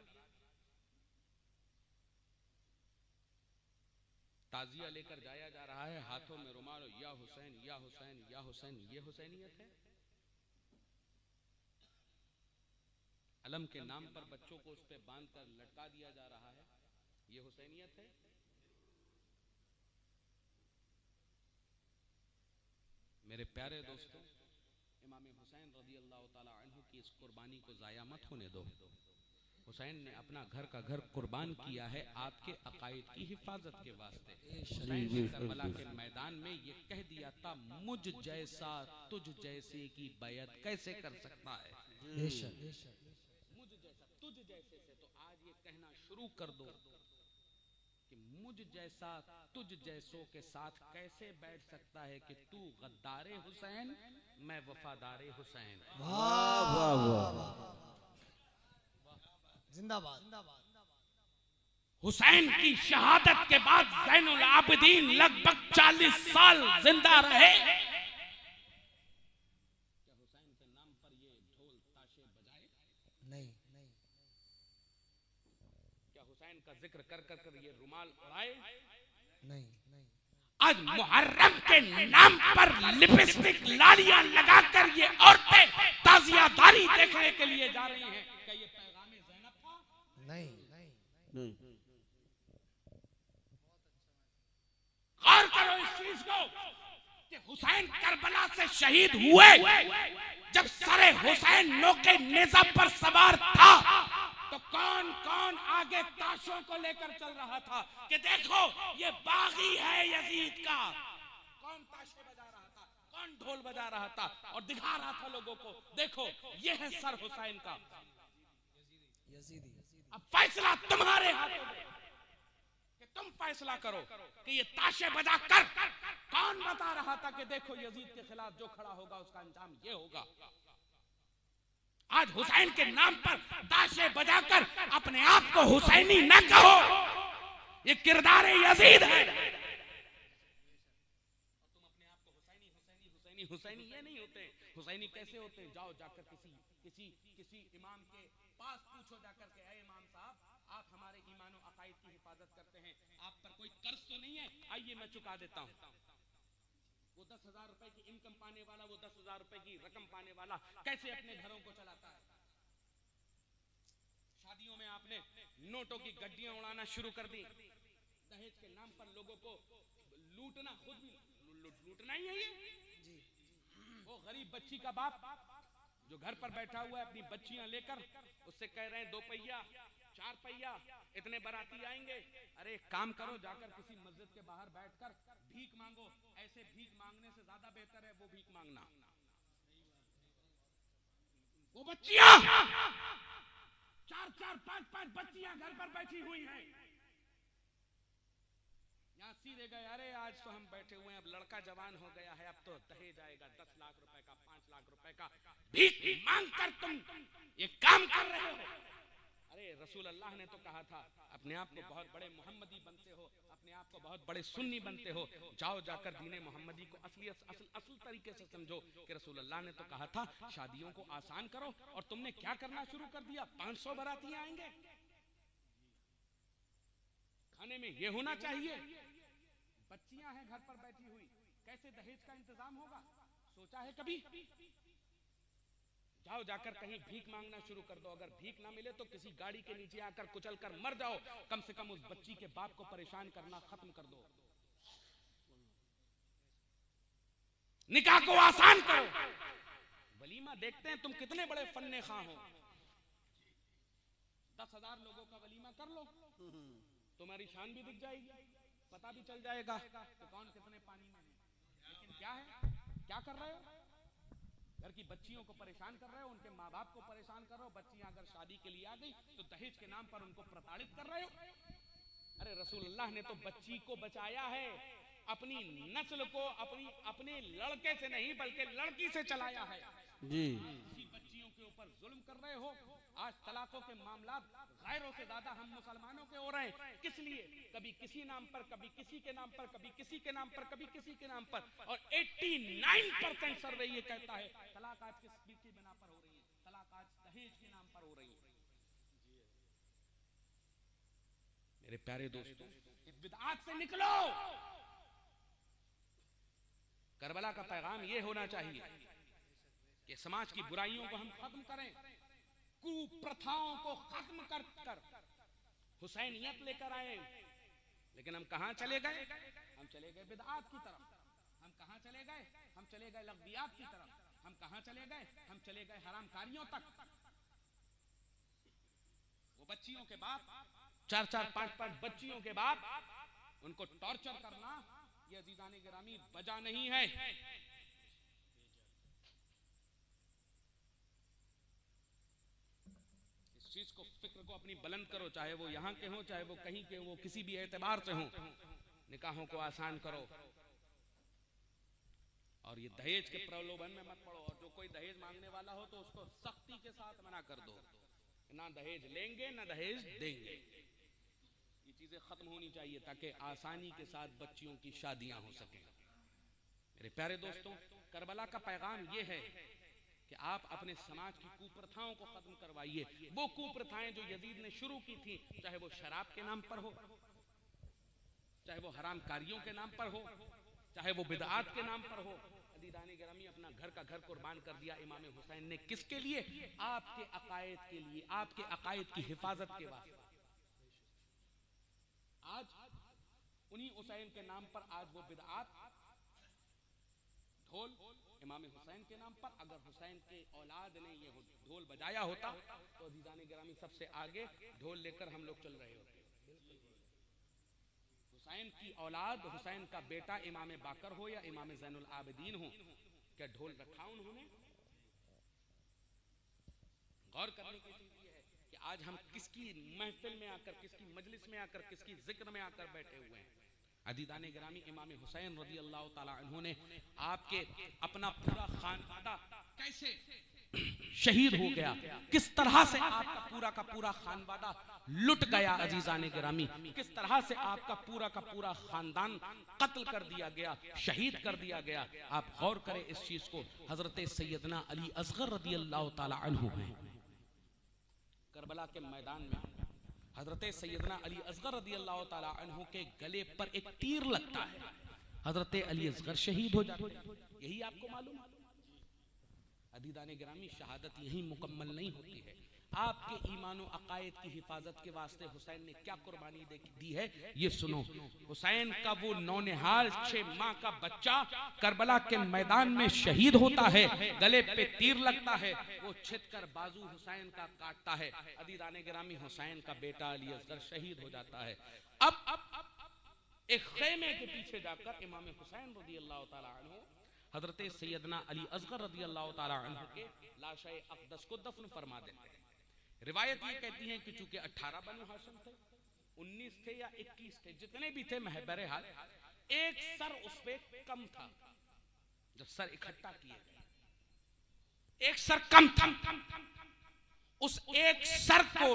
ताजिया लेकर जाया जा रहा है, हाथों में रुमाल, या हुसैन या हुसैन या हुसैन, ये हुसैनियत है। अलम के नाम पर बच्चों को उस पे बांध कर लटका दिया जा रहा है, ये हुसैनियत है। मेरे प्यारे दोस्तों, इमाम हुसैन रज़ी अल्लाह ताला अन्हु की इस कुर्बानी को जाया मत होने दो। हुसैन ने अपना घर का घर कुर्बान किया है आपके अकायद की हिफाजत के वास्ते। हुसैन ने करबला के मैदान में ये कह दिया था, मुझ जैसा तुझ जैसे की बैत कैसे कर सकता है। मुझ जैसा तुझ जैसे से तो आज ये कहना शुरू कर दो कि मुझ जैसा तुझ जैसों के साथ कैसे बैठ सकता है कि तू गद्दारे हुसैन, मैं वफादारे हुसैन। वाह वाह वाह, जिंदाबाद। हुसैन की शहादत के बाद ज़ैनुल आबिदीन लगभग 40 साल जिंदा रहे। क्या हुसैन के नाम पर ये ढोल ताशे बजाए? नहीं। क्या हुसैन का जिक्र कर कर कर ये रुमाल उड़ाए? नहीं। आज मुहर्रम के नाम पर लिपस्टिक लालियां लगाकर ये औरतें ताजियादारी देखने के लिए जा रही हैं। क्या ये पैगामे ज़ैनब था? नहीं। गौर करो इस चीज को कि हुसैन करबला से शहीद हुए जब सरे हुसैन नोके नेज़ा पर सवार था तो कौन कौन आगे ताशों को लेकर चल रहा था कि देखो ये बागी है यजीद का। कौन ताशे बजा रहा था, कौन ढोल बजा रहा था और दिखा रहा था लोगों को, देखो ये है सर हुसैन का। यजीदी। अब फैसला तुम्हारे हाथों में कि तुम फैसला करो कि ये ताशे बजा कर कौन बता रहा था कि देखो यजीद के खिलाफ जो खड़ा होगा उसका अंजाम ये होगा। आज हुसैन के नाम पर ताशे बजाकर अपने आप को हुसैनी न कहो, ये किरदार यजीद है। तुम अपने आप को हुसैनी ये नहीं होते। हुसैनी कैसे होते हैं? जाओ जाकर किसी इमाम के पास पूछो जाकर के, ऐ इमाम साहब आप हमारे ईमान और अकायद की हिफाजत करते हैं, आप पर कोई कर्ज तो नहीं है? आइए मैं चुका देता हूँ। वो 10,000 रुपए की इनकम पाने वाला, वो 10,000 रुपए की रकम पाने वाला कैसे अपने घरों को चलाता है? शादियों में आपने नोटों की गड्डियां उड़ाना शुरू कर दी, दहेज के नाम पर लोगों को लूटना, खुद भी लूटना ही है ये। वो गरीब बच्ची का बाप जो घर पर बैठा हुआ है अपनी बच्चियां लेकर, उससे कह रहे हैं 2 पहिया 4 पहिया इतने बाराती आएंगे। अरे एक काम करो, जाकर किसी मस्जिद के बाहर बैठकर भीख मांगो। ऐसे भीख मांगने से ज्यादा बेहतर है वो भीख मांगना। वो बच्चियां 4-4 5-5 बच्चियां घर पर बैठी हुई हैं, यहाँ सीधे गए, अरे आज तो हम बैठे हुए हैं, अब लड़का जवान हो गया है, अब तो दहेज आएगा 10 लाख रुपए का, 5 लाख रुपए का। भीख मांग कर तुम ये काम कर रहे हो। अरे रसूल अल्लाह ने तो कहा था अपने आप को बहुत बड़े मोहम्मदी बनते हो, अपने आप को बहुत बड़े सुन्नी बनते हो, जाओ जाकर दीने मोहम्मदी को असल तरीके से समझो कि रसूल अल्लाह ने तो कहा था शादियों को आसान करो, और तुमने क्या करना शुरू कर दिया? 500 बारातियां आएंगे, खाने में ये होना चाहिए, बच्चियां हैं घर पर बैठी हुई, कैसे दहेज का इंतजाम होगा? सोचा है कभी? जाओ जाकर कहीं भीख मांगना शुरू कर दो। अगर भीख ना मिले तो किसी गाड़ी के नीचे आकर कुचल कर मर जाओ, कम से कम उस बच्ची के बाप को परेशान करना खत्म कर दो। निकाह को आसान करो। वलीमा देखते हैं तुम कितने बड़े फन्ने खां हो। 10,000 लोगों का वलीमा कर लो, तुम्हारी शान भी दिख जाएगी, पता भी चल जाएगा कि कौन कितने पानी में है। लेकिन क्या है, क्या कर रहे हो? घर की बच्चियों को परेशान कर रहे हो, उनके माँ बाप को परेशान कर रहे हो। बच्चियां अगर शादी के लिए आ गई तो दहेज के नाम पर उनको प्रताड़ित कर रहे हो। अरे रसूलुल्लाह ने तो बच्ची को बचाया है, अपनी नस्ल को अपने लड़के से नहीं बल्कि लड़की से चलाया है जी। इसी बच्चियों के ऊपर जुल्म कर रहे हो। आज तलाकों के मामला गैरों से ज्यादा हम मुसलमानों के हो रहे हैं। किस लिए? कभी किसी नाम पर, कभी किसी के नाम पर, कभी किसी के नाम पर, कभी किसी के नाम पर। और 89% सर्वे ये कहता है तलाक आज किसकी बिना पर हो रही है? तलाक आज दहेज के नाम पर हो रही है। मेरे प्यारे दोस्तों, इस बिदअत से निकलो। करबला का पैगाम ये होना चाहिए कि समाज की बुराइयों को हम खत्म करें, कुप्रथाओं को खत्म कर हुसैनियत लेकर आए। लेकिन हम कहां चले गए? हम चले गए बिदअत की तरफ। हम कहां चले गए? हम चले गए लग़वियात की तरफ। हम कहां चले गए? हम चले गए हरामकारियों तक। वो बच्चियों के बाप, 4-4, 5-5 बच्चियों के बाप, उनको टॉर्चर करना ये अज़ीज़ाने गिरामी बजा नहीं है। इस चीज को, फिक्र को अपनी बुलंद करो, चाहे वो यहाँ के हों, चाहे वो कहीं के, वो किसी भी एतबार से हों। निकाहों को आसान करो और ये दहेज के प्रलोभन में मत पड़ो। और जो कोई दहेज मांगने वाला हो तो उसको सख्ती के साथ मना कर दो, ना दहेज लेंगे ना दहेज देंगे। ये चीजें खत्म होनी चाहिए ताकि आसानी के साथ बच्चियों की शादियां हो सके। मेरे प्यारे दोस्तों, करबला का पैगाम ये है कि आप अपने समाज की कुप्रथाओं को खत्म करवाइए। वो कुप्रथाएं जो यजीद ने शुरू की थी, चाहे वो शराब के नाम पर हो, चाहे वो हरामकारियों के नाम पर हो, चाहे वो बिदअत के नाम पर हो। अज़ीज़ाने गिरामी, अपना घर का घर कुर्बान कर दिया इमाम हुसैन ने। किसके लिए? आपके अकायद के लिए, आपके अकायद की हिफाजत के वास्ते। आज उन्हीं हुसैन के नाम पर आज वो बिदअत, ढोल इमाम हुसैन के नाम पर, अगर हुसैन के औलाद ने ये ढोल बजाया होता तो अज़ीज़ाने गिरामी सबसे आगे ढोल लेकर हम लोग चल रहे होते। हुसैन की औलाद, हुसैन का बेटा इमाम बाकर हो या इमाम ज़ैनुल आबिदीन हो, क्या ढोल रखा उन्होंने? गौर करने की चीज ये है कि आज हम किसकी महफिल में आकर, किसकी मजलिस में आकर, किसकी जिक्र में आकर बैठे हुए हैं। अज़ीज़ाने गिरामी, इमाम हुसैन रज़ी अल्लाह ताला अन्हु ने आपके अपना पूरा खानदादा कैसे शहीद हो गया, किस तरह से आपका पूरा का पूरा खानदादा लुट गया। अज़ीज़ाने गिरामी, किस तरह से आपका पूरा का पूरा खानदान कत्ल कर दिया गया, शहीद कर दिया गया। आप गौर करें इस चीज को। हजरत सैयदना अली असगर रज़ी अल्लाह ताला अन्हु हैं, करबला के मैदान में हजरत सैयदना अली असगर रज़ी अल्लाह ताला अन्हु के गले पर एक तीर लगता है, हजरत अली असगर शहीद हो जाते हैं। यही आपको मालूम है? अज़ीज़ाने गिरामी, शहादत यही मुकम्मल नहीं होती है। आपके ईमान और अकायद की हिफाजत के वास्ते हुसैन ने क्या कुर्बानी दी है, ये सुनो। हुसैन का वो नौनिहाल 6 माह का बच्चा करबला के मैदान में शहीद होता है, गले पे तीर लगता है, वो छिदकर बाजू हुसैन का काटता है। अज़ीज़ाने गिरामी, हुसैन का बेटा अली असगर शहीद हो जाता है। अब एक खेमे के पीछे जाकर इमाम हुसैन रज़ी अल्लाह ताला अन्हु हजरत सैयदना अली असगर रज़ी अल्लाह ताला अन्हु के लाशे अक़दस को दफन फरमा देते हैं। रिवायत ये कहती है कि चूंकि 18 बनु हाशिम थे, 19 थे या 21 थे, जितने भी थे, बहरहाल एक सर उस पे कम था। जब सर इकट्ठा किए गए, एक सर कम था। उस एक सर को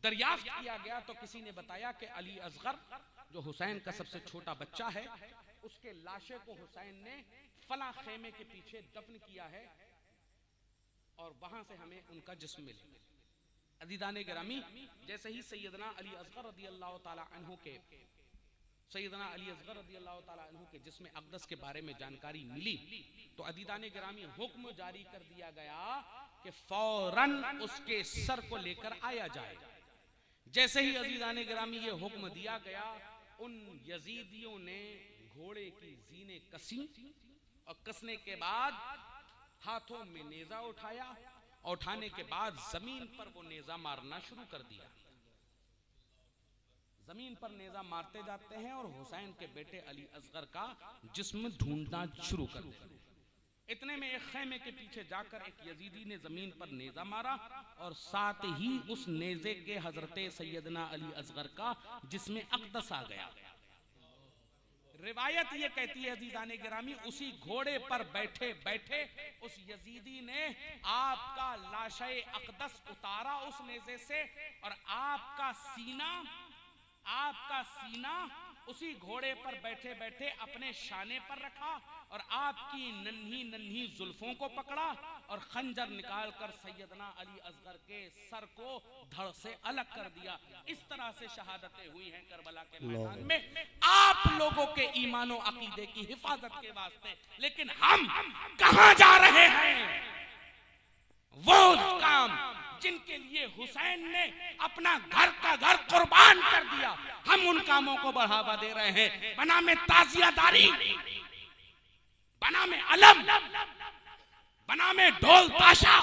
दरियाफ्त किया गया तो किसी ने बताया कि अली असगर, जो हुसैन का सबसे छोटा बच्चा है, उसके लाशे को हुसैन ने फला खेमे के पीछे दफन किया है और वहां से हमें उनका जिस्म मिला। अज़ीज़ाने गिरामी, जैसे ही सैयदना अली असगर रज़ी अल्लाह ताला अन्हु के जिस्म अक़दस के बारे में जानकारी मिली तो अज़ीज़ाने गिरामी हुक्म जारी कर दिया गया कि फौरन उसके सर को लेकर आया जाए। जैसे ही अज़ीज़ाने गिरामी ये हुक्म दिया गया, उन यजीदियों ने घोड़े की जीने कसी और कसने के बाद हाथों में नेजा उठाया, उठाने के बाद जमीन पर वो नेजा मारना शुरू कर दिया। जमीन पर नेजा मारते जाते हैं और हुसैन के बेटे अली असगर का जिस्म ढूंढना शुरू कर देते हैं। इतने में एक खेमे के पीछे जाकर एक यजीदी ने जमीन पर नेजा मारा और साथ ही उस नेजे के हजरत सैयदना अली असगर का जिसमें अक़दस आ गया। रिवायत ये कहती है अजीजाने गिरामी, उसी घोड़े पर बैठे बैठे उस यजीदी ने आपका लाशे अक़दस उतारा उस नेजे से और आपका सीना उसी घोड़े पर बैठे बैठे अपने शाने पर रखा और आपकी नन्ही नन्ही जुल्फों को पकड़ा और खंजर निकालकर सैयदना अली असगर के सर को धड़ से अलग कर दिया। इस तरह से शहादतें हुई हैं करबला के मैदान में आप लोगों के ईमानो अकीदे की हिफाजत के वास्ते। लेकिन हम कहां जा रहे हैं? वो काम जिनके लिए हुसैन ने अपना घर का घर कुर्बान कर दिया, हम उन कामों को बढ़ावा दे रहे हैं। बना में ताजियादारी, बना में अलम, बना में ढोल ताशा,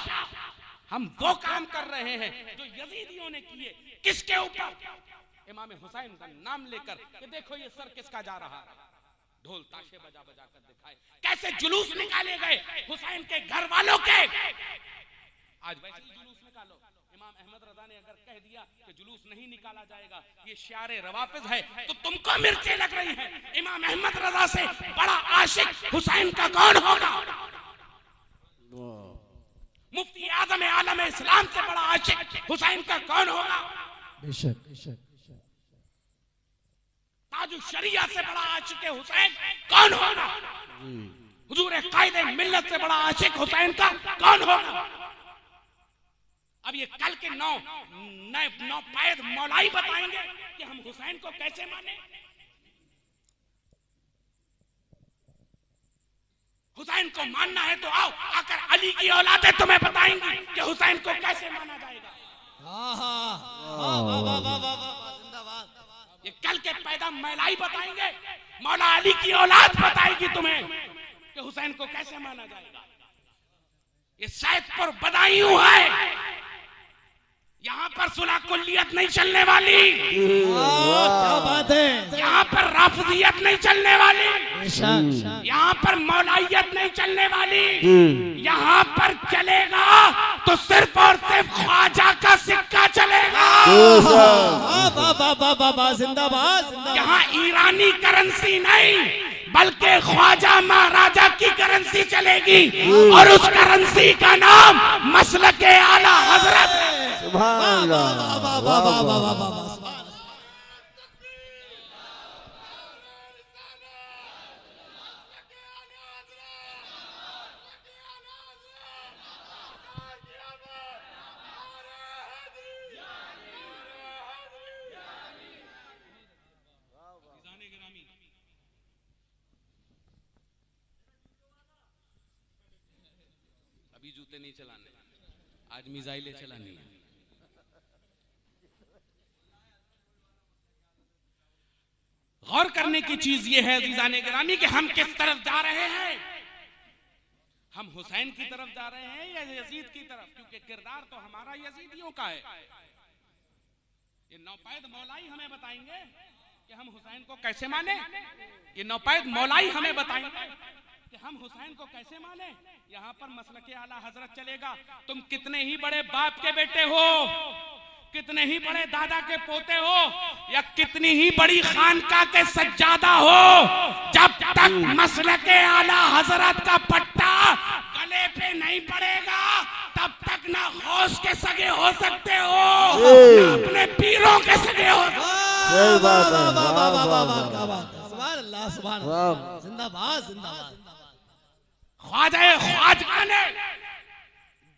हम वो काम कर रहे हैं जो यजीदियों ने किए। किसके ऊपर? इमाम हुसैन का नाम लेकर कि देखो ये सर किसका जा रहा है, ढोल ताशे बजा बजा कर दिखाए। कैसे जुलूस निकाले गए हुसैन के घर वालों के। आज वैसे ही जुलूस निकालो। इमाम अहमद रजा ने अगर कह दिया कि जुलूस नहीं निकाला जाएगा, ये शियारे रवाफिज है, तो तुमको मिर्चें लग रही हैं। इमाम अहमद रजा से बड़ा आशिक हुसैन का कौन होगा? मुफ्ती आजम आलम इस्लाम से बड़ा आशिक हुसैन का कौन होगा? बेशक। ताजु शरिया से बड़ा आशिक हुसैन कौन होगा? हुजूर कायदे मिल्लत से बड़ा आशिक हुसैन का कौन होगा? अब ये कल के नौ पैद मौलाई बताएंगे कि हम हुसैन को कैसे माने। हुसैन को मानना है तो आओ, आकर अली की औलादे तुम्हें बताएंगी कि हुसैन को कैसे माना जाएगा। ये कल के पैदा मौलाई बताएंगे, मौला अली की औलाद बताएगी तुम्हें कि हुसैन को कैसे माना जाएगा। ये सैयदपुर बदायूं है, यहाँ पर सुलह कुल्लियत नहीं चलने वाली। क्या बात है। यहाँ पर राफिजियत नहीं चलने वाली। यहाँ पर मौलाइयत नहीं चलने वाली। यहाँ पर चलेगा तो सिर्फ और सिर्फ ख्वाजा का सिक्का चलेगा। जिंदाबाद। यहाँ ईरानी करेंसी नहीं बल्कि ख्वाजा महाराजा की करेंसी चलेगी और उस करेंसी का नाम मसलके आला हजरत। अभी जूते नहीं चलाने, आज मिसाइलें चलानी है। गौर करने की चीज यह है अज़ीज़ाने गिरामी कि हम किस तरफ जा रहे हैं। हम हुसैन की तरफ जा रहे हैं या यजीद की तरफ? क्योंकि किरदार तो हमारा यजीदियों का है। ये नौपैद मौलाई हमें बताएंगे कि हम हुसैन को कैसे माने। ये नौपैद मौलाई हमें बताएंगे कि हम हुसैन को कैसे माने। यहाँ पर मसलके आला हजरत चलेगा। तुम कितने ही बड़े बाप के बेटे हो, कितने ही बड़े दादा के पोते हो, या कितनी ही बड़ी खानका के सज्जादा हो, जब तक मसलके आला हजरत का पट्टा गले पे नहीं पड़ेगा तब तक ना गौस के सगे हो सकते हो, ना अपने पीरों के सगे हो। जिंदाबाद जिंदाबाद। ख्वाजा ने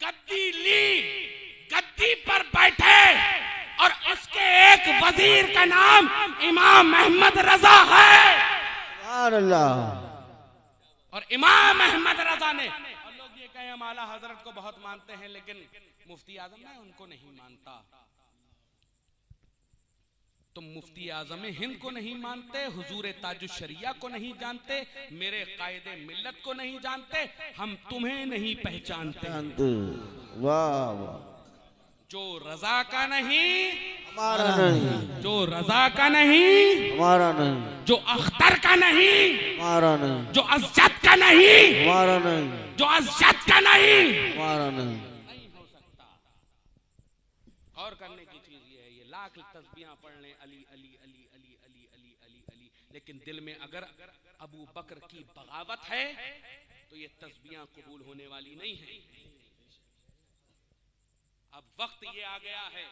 गद्दी ली, गद्दी पर बैठे और उसके एक वजीर का नाम इमाम अहमद रजा है। और इमाम अहमद रजा ने, और लोग ये कहें हम आला हजरत को बहुत मानते हैं लेकिन मुफ्ती आजम मैं उनको नहीं मानता। तुम मुफ्ती आजम हिंद को नहीं मानते, हुजूर ताजुश शरिया को नहीं जानते, मेरे कायदे मिल्लत को नहीं जानते, हम तुम्हें नहीं पहचानते। वाह वाह। जो रजा का नहीं हमारा नहीं, जो रजा का नहीं, हमारा नहीं, जो अख्तर का नहीं, हमारा नहीं, जो अज़्ज़त का नहीं, हमारा नहीं, जो अज़्ज़त का नहीं, हमारा नहीं। नहीं हो सकता। और करने की चीज ये है, ये लाख तस्बीहां पढ़ लें अली अली अली अली अली अली अली अली, लेकिन दिल में अगर अबू बकर की बगावत है तो ये तस्बीहां कबूल होने वाली नहीं है। अब वक्त ये आ गया है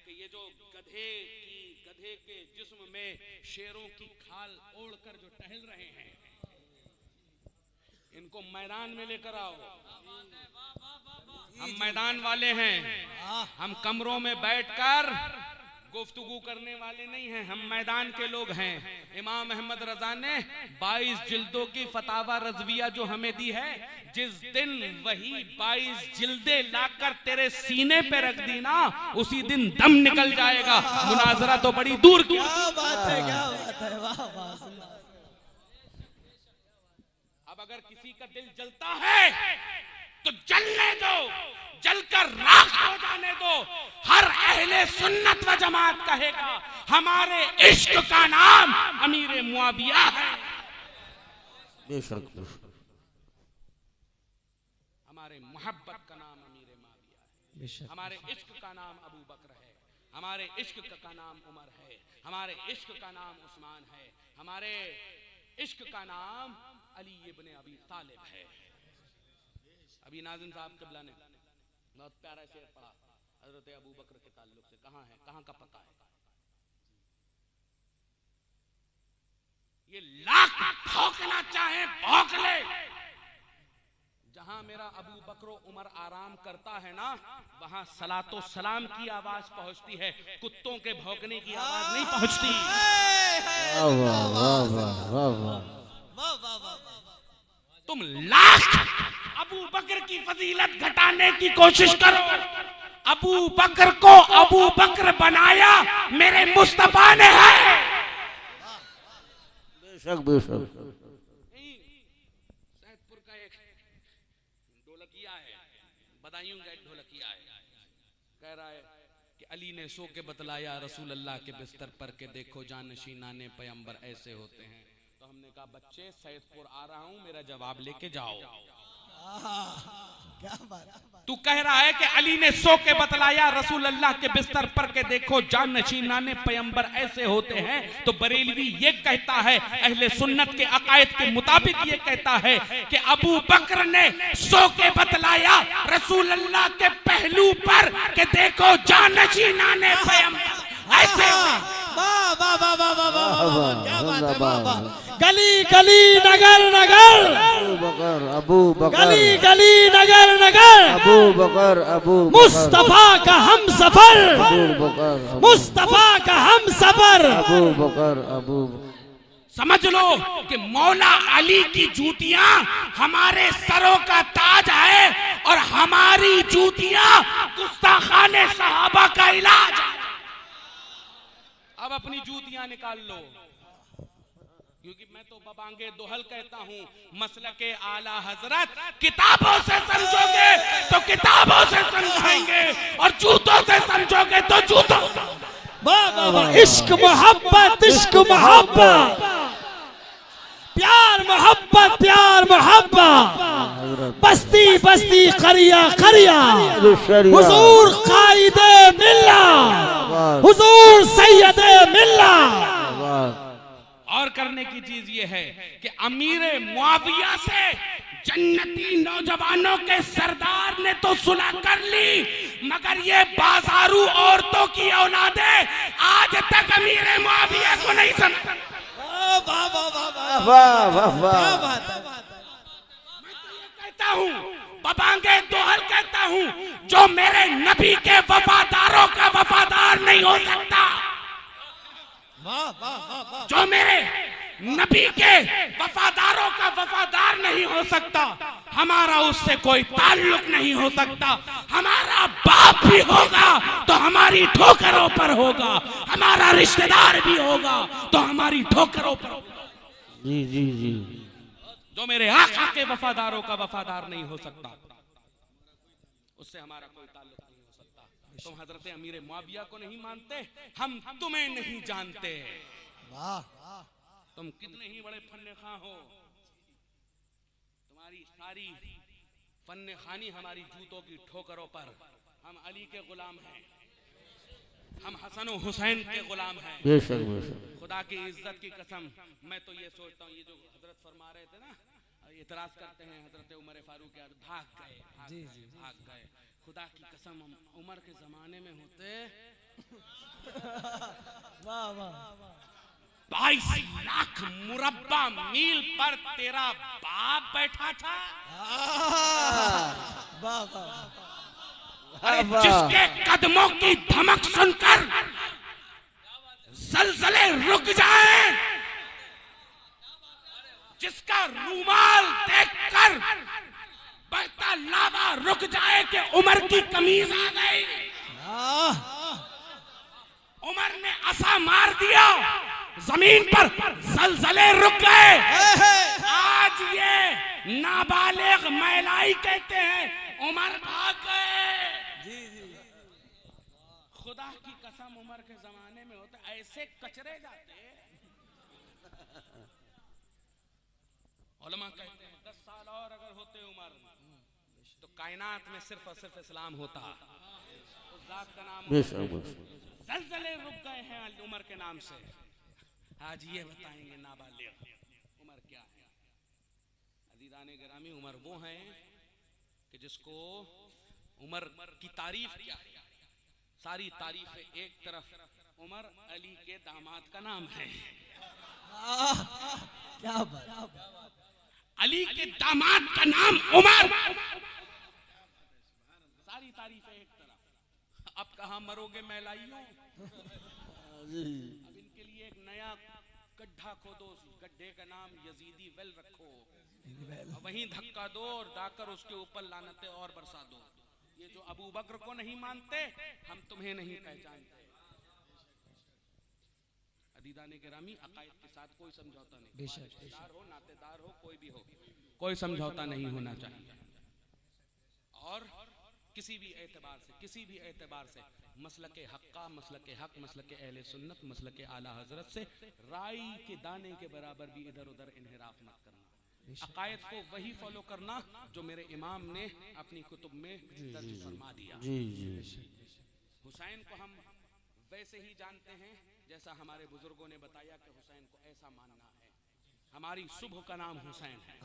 कि ये जो गधे के जिस्म में शेरों की खाल ओढ़कर जो टहल रहे हैं, इनको मैदान में लेकर आओ। हम मैदान वाले हैं, हम कमरों में बैठकर गुफ्तगू करने वाले नहीं हैं, हम मैदान के लोग हैं। इमाम अहमद रजा ने 22 जिल्दों की फतावा रज़विया जो हमें दी है, जिस दिन वही 22 जिल्दे लाकर तेरे सीने पे रख दी ना, उसी दिन दम निकल जाएगा। मुनाजरा तो बड़ी दूर की। क्या बात है, क्या बात है, वाह वाह। अब अगर किसी का दिल जलता है तो जलने दो, जलकर राख हो जाने दो। हर अहले सुन्नत व जमात कहेगा हमारे इश्क का नाम अमीर मुआविया है। बेशक हमारे मोहब्बत का नाम अमीर मुआविया है। हमारे इश्क का नाम अबू बकर है। हमारे इश्क का नाम उमर है। हमारे इश्क का नाम उस्मान है। हमारे इश्क का नाम अली इब्ने अबी तालिब है। अभी नाज़िम साहब क़िबला ने बहुत प्यारा शेर पढ़ा हजरत अबू बकर के ताल्लुक से। कहाँ है, कहाँ का पता है? ये लाख भौंकना चाहे भौंक ले, जहां मेरा अबू बकर उमर आराम करता है ना, वहां सलातो सलाम की आवाज पहुंचती है, कुत्तों के भौंकने की आवाज नहीं पहुंचती। तुम लाख अबू बकर की फजीलत घटाने की कोशिश करो। अबू बकर को अबू बकर बनाया मेरे मुस्तफा ने है। बेशक बेशक। सैदपुर का एक ढोलकिया है, बदायूं का एक ढोलकिया है, कह रहा है कि अली ने सो के बतलाया रसूल अल्लाह के बिस्तर पर के देखो जानशीनाने पैगंबर ऐसे होते हैं। तो हमने कहा बच्चे सैदपुर आ रहा हूं, मेरा जवाब लेके जाओ। क्या बात। तू कह रहा है कि अली ने सो के बतलाया रसूल अल्लाह के बिस्तर पर के देखो जानशीनाने पैगंबर ऐसे होते हैं, तो बरेलवी ये कहता है, अहले सुन्नत के अकायद के मुताबिक ये कहता है कि अबू बकर ने सो के बतलाया रसूल अल्लाह के पहलू पर के देखो जानशीनाने पैगंबर ऐसे। वाह वाह वाह वाह वाह वाह, क्या बात है, वाह वाह। गली गली नगर नगर अबू बकर, गली गली नगर नगर अबू बकर, अबू मुस्तफा का हम सफर, बकर, मुस्तफा का हम सफर। अबू बकर, अबू समझ लो कि मौला अली की जूतियां हमारे सरों का ताज है और हमारी जूतियां गुस्ताखाने सहाबा का इलाज है। अब अपनी जूतियां निकाल लो, क्योंकि मैं तो बबांगे दोहल कहता हूँ, मसलके आला हजरत किताबों से समझोगे तो किताबों से समझाएंगे और जूतों से समझोगे तो जूतों। वाह वाह वाह। इश्क मोहब्बत, इश्क मोहब्बत, प्यार मोहब्बत, प्यार मोहब्बत, बस्ती बस्ती करिया करिया, हुजूर कायदे मिल्ला, हुजूर सैयदे मिल्ला। और करने की चीज ये है कि अमीर मुआविया से जन्नती नौजवानों के सरदार ने तो सुलह कर ली, मगर ये बाजारू औरतों की औलादे आज तक अमीर मुआविया को नहीं समझ। वाह वाह वाह वाह वाह वाह। क्या बात है। मैं तो ये कहता हूँ, बबांगे दोहल कहता हूँ, जो मेरे नबी के वफादारों का वफादार नहीं हो सकता, जो मेरे नबी के वफादारों का वफादार नहीं हो सकता, हमारा उससे कोई ताल्लुक नहीं हो सकता। हमारा बाप भी होगा तो हमारी ठोकरों पर होगा, हमारा रिश्तेदार भी होगा तो हमारी ठोकरों पर होगा। जी जी जी। जो मेरे आका के वफादारों का वफादार नहीं हो सकता, उससे हमारा कोई ताल्लुक नहीं हो सकता। तुम हजरत अमीर मुआविया को नहीं मानते, हम तुम्हें नहीं जानते। वाह तुम कितने ही बड़े फन्ने खां हो, तुम्हारी सारी फन्ने खानी हमारी जूतों की ठोकरों पर। हम अली के गुलाम हैं, हम हसन और हुसैन के गुलाम हैं। बेशक बेशक। खुदा की इज्जत की कसम, मैं तो ये सोचता हूँ, ये जो हजरत फरमा रहे थे ना, इतराज करते हैं हजरत उमर फारूक यार भाग गए, भाग गए। खुदा की कसम हम उमर के जमाने में होते, वाह वाह 22 लाख मुरब्बा मील पर तेरा बाप बैठा था। वाह वाह अरे जिसके कदमों की धमक सुनकर जलजले रुक जाए, जिसका रूमाल देखकर बहता लावा रुक जाए कि उमर की कमीज आ गई। उमर ने असा मार दिया, जमीन पर जलजले रुक गए। आज ये नाबालिग मैलाई कहते हैं उमर भाग गए। खुदा की कसम उमर के जमाने में होते ऐसे कचरे जाते। उलमा कहते हैं 10 साल और अगर होते उमर तो कायनात में सिर्फ और सिर्फ इस्लाम होता। उस जात का नाम जलजले रुक गए हैं उमर के नाम से। आज ये बताएंगे नाबालिग उमर क्या है। अजीज़ाने गिरामी, उमर वो हैं कि जिसको उमर की तारीफ क्या है, सारी तारीफ एक तरफ, उमर अली के दामाद का नाम है। क्या बात, अली के दामाद का नाम उमर, सारी तारीफ एक तरफ। अब कहाँ मरोगे मैलाइयों, अब इनके लिए एक नया गड्ढा खोदो, गड्ढे का नाम यजीदी वेल रखो, वहीं धक्का दो और दाकर उसके ऊपर लानतें और बरसा दो। ये जो अबू बकर को नहीं मानते, हम तुम्हें नहीं पहचानते। अदीदाने गिरामी, अकायद के साथ कोई समझौता नहीं, रिश्तेदार हो, नातेदार हो, कोई भी हो, कोई समझौता नहीं होना चाहिए। और किसी भी एतबार से मसलके हक्का, मसलके हक, मसलके अहले सुन्नत, मसलके आला हजरत से राई के दाने के बराबर भी इधर उधर इन्हिराफ मत करना। अकायद को वही फॉलो करना जो मेरे इमाम ने अपनी कुतुब में दर्ज फरमा दिया। हुसैन को हम वैसे ही जानते हैं जैसा हमारे बुजुर्गों ने बताया कि हुसैन को ऐसा मानना है। हमारी सुबह का नाम हुसैन है,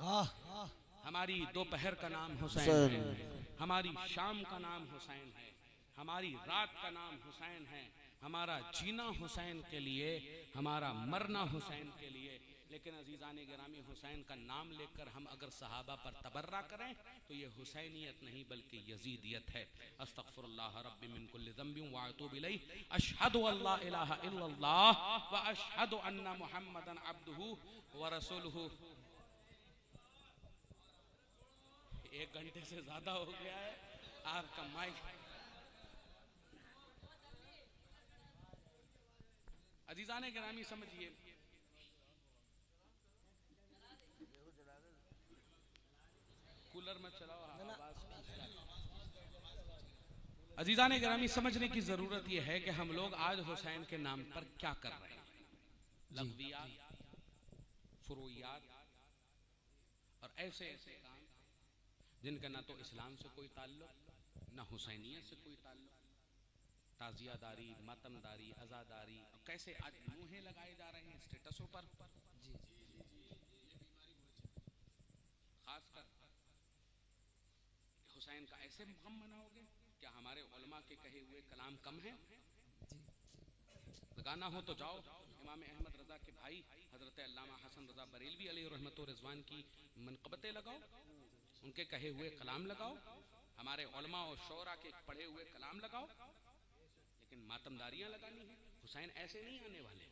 हमारी दोपहर का नाम हुसैन है, हमारी शाम का नाम हुसैन है, हमारी रात का नाम हुसैन है, हमारा जीना हुसैन के लिए, हमारा मरना हुसैन के लिए। लेकिन अजीज़ाने गिरामी, हुसैन का नाम लेकर हम अगर सहाबा पर तबर्रा करें तो ये हुसैनियत नहीं बल्कि यजीदियत है। अस्तगफिरुल्लाह रब्बी मिन कुल्लि ज़ंबिन व अतूबु इलैहि, अशहदु अल्ला इलाहा इल्लल्लाह व अशहदु अन्ना मुहम्मदन अब्दुहु व रसूलुहु। 1 घंटे से ज्यादा हो गया है आपका माइक। अजीज़ाने गिरामी समझिए, कूलर में चलाओ, अजीज़ाने गिरामी समझने की जरूरत यह है कि हम लोग आज हुसैन के नाम पर क्या कर रहे हैं। लग़वियात, फुरूइयात और ऐसे ऐसे काम जिनका ना तो इस्लाम से कोई ताल्लुक, ना हुसैनियत से कोई ताल्लुक, ताज़ियादारी, मातमदारी, अज़ादारी, कैसे आज मुँहें लगाए जा रहे हैं स्टेटसों पर। खासकर हुसैन का ऐसे गम मनाओगे, क्या हमारे उलमा के कहे हुए कलाम कम है? गाना हो तो जाओ इमाम अहमद रजा के भाई हजरत अल्लामा हसन रजा बरेलवी अलैहि रहमत व रिज़वान की मनक़बतें लगाओ, उनके कहे हुए कलाम लगाओ, हमारे उलमा और शोरा के पढ़े हुए कलाम लगाओ, लेकिन मातमदारियां लगानी है। हुसैन ऐसे नहीं आने वाले।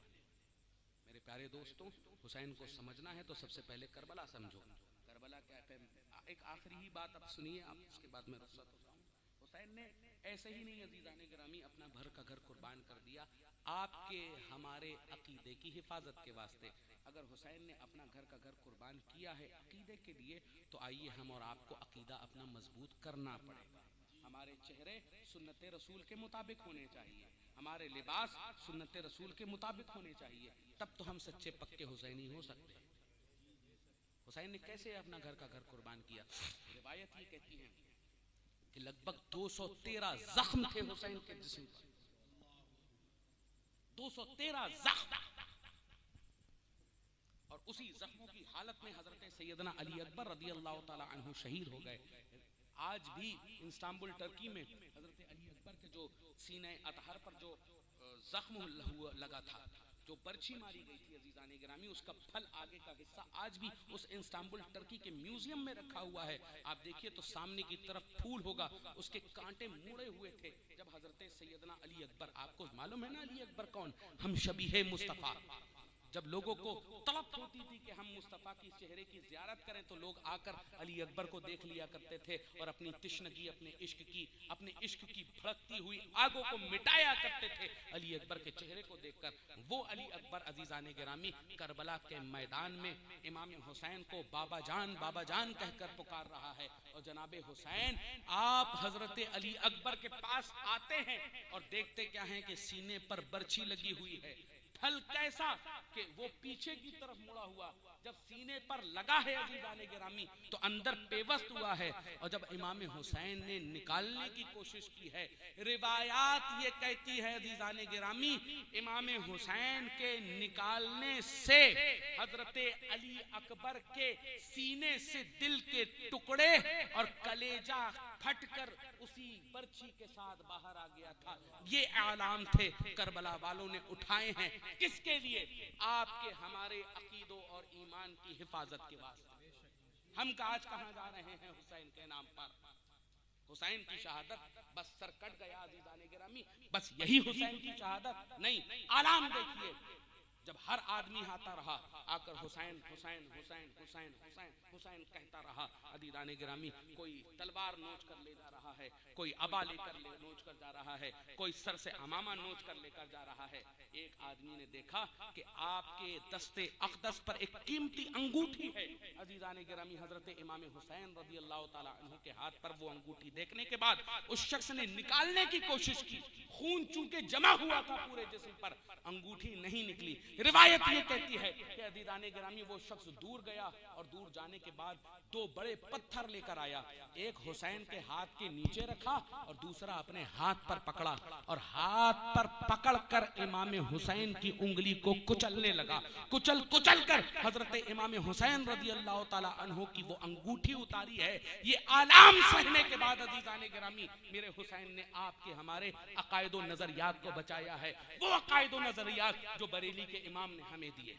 मेरे प्यारे दोस्तों, हुसैन को समझना है तो सबसे पहले करबला समझो। करबला क्या है? एक आखिरी ही बात अब सुनिए, आप उसके बाद में रुखसत हो जाऊं। हुसैन ने ऐसे ही नहीं अजीज़ाने गिरामी अपना घर का घर कुर्बान कर दिया आपके हमारे अकीदे की हिफाजत के वास्ते। अगर हुसैन ने अपना घर का घर कुर्बान किया है अकीदे के लिए, तो आइए हम और आपको अकीदा अपना मजबूत करना पड़ेगा। हमारे चेहरे सुन्नत रसूल के मुताबिक होने चाहिए, हमारे लिबास सुन्नत रसूल के मुताबिक होने चाहिए, तब तो हम सच्चे पक्के हुसैनी हो सकते हैं। हुसैन ने कैसे अपना घर का घर कुर्बान किया? रिवायत ये कहती है कि लगभग 213 जख्म थे हुसैन के जिस्म पर, 213 जख्म, और उसी जख्मों की हालत में हजरत सैयदना अली अकबर रदी अल्लाह ताला अन्हु शहीद हो गए। आज भी इस्तांबुल टर्की में हजरत अली अकबर के जो सीने अतहर पर जो जख्म लगा था, जो बर्छी मारी गई थी अजीजाने गिरामी, उसका फल आगे का हिस्सा आज भी उस इस्तांबुल टर्की के म्यूजियम में रखा हुआ है। आप देखिए तो सामने की तरफ फूल होगा, उसके कांटे मुड़े हुए थे जब हजरत सैयदना अली अकबर, आपको मालूम है ना अली अकबर कौन? हम शबीहे मुस्तफ़ा। जब लोगों को तलब होती थी कि हम मुस्तफ़ा की चेहरे की ज़ियारत करें तो लोग आकर अली अकबर को देख लिया करते थे और अपनी तिश्नगी, अपने इश्क की भड़कती हुई आगों को मिटाया करते थे अली अकबर के चेहरे को देखकर। वो अली अकबर अजीज़ाने गिरामी करबला के मैदान में इमाम हुसैन को बाबा जान कहकर पुकार रहा है। और जनाबे हुसैन आप हजरत अली अकबर के पास आते हैं और देखते क्या है कि सीने पर बर्छी लगी हुई है, फल कैसा कि वो पीछे की तरफ मुड़ा हुआ, जब सीने पर लगा है अजीज़ाने गिरामी तो अंदर पेवस्त हुआ है। और जब इमाम हुसैन ने निकालने की कोशिश की है, रिवायात ये कहती है अजीज़ाने गिरामी, इमाम हुसैन के निकालने से हजरत अली अकबर के सीने से दिल के टुकड़े और कलेजा फटकर उसी बर्छी के साथ बाहर आ गया था। ये आलाम थे करबला वालों ने उठाए हैं, किसके लिए? आपके हमारे अकीदों और ईमान की हिफाजत के वास्ते। हम आज कहां जा रहे हैं? हुसैन के नाम पर, हुसैन की शहादत, बस सर कट गया अजीज़ाने गिरामी, बस यही हुसैन की शहादत नहीं। आलाम देखिए, जब हर आदमी आता रहा आकर हुसैन हुसैन हुसैन हुसैन हुसैन हुसैन कहता रहा, अजीज़ाने गिरामी कोई तलवार नोच कर ले जा रहा है, कोई अबा लेकर नोच कर जा रहा है, कोई सर से अमामा नोच कर लेकर जा रहा है। एक आदमी ने देखा कि आपके दस्ते अक़दस पर एक कीमती अंगूठी है। अजीज़ाने गिरामी हजरत इमाम हुसैन रज़ी अल्लाह ताला अन्हु के हाथ पर वो अंगूठी देखने के बाद उस शख्स ने निकालने की कोशिश की, खून चूंकि जमा हुआ था पूरे जिस्म पर, अंगूठी नहीं निकली। रिवायत ये कहती है कि अजीज़ाने गिरामी वो शख्स दूर गया और दूर जाने के बाद दो बड़े पत्थर लेकर आया, एक हुसैन के हाथ के नीचे रखा और दूसरा अपने हाथ पर पकड़ा और हाथ पर पकड़कर इमाम हुसैन की उंगली को कुचलने लगा। कुचल कर हजरत इमाम हुसैन रज़ी अल्लाह ताला अन्हु की वो अंगूठी उतारी है। ये आलाम सहने के बाद अजीज़ाने गिरामी मेरे हुसैन ने आपके हमारे अकायदो नजरियात को बचाया है, वो अकायदो नजरियात जो बरेली के इमाम ने हमें दिए,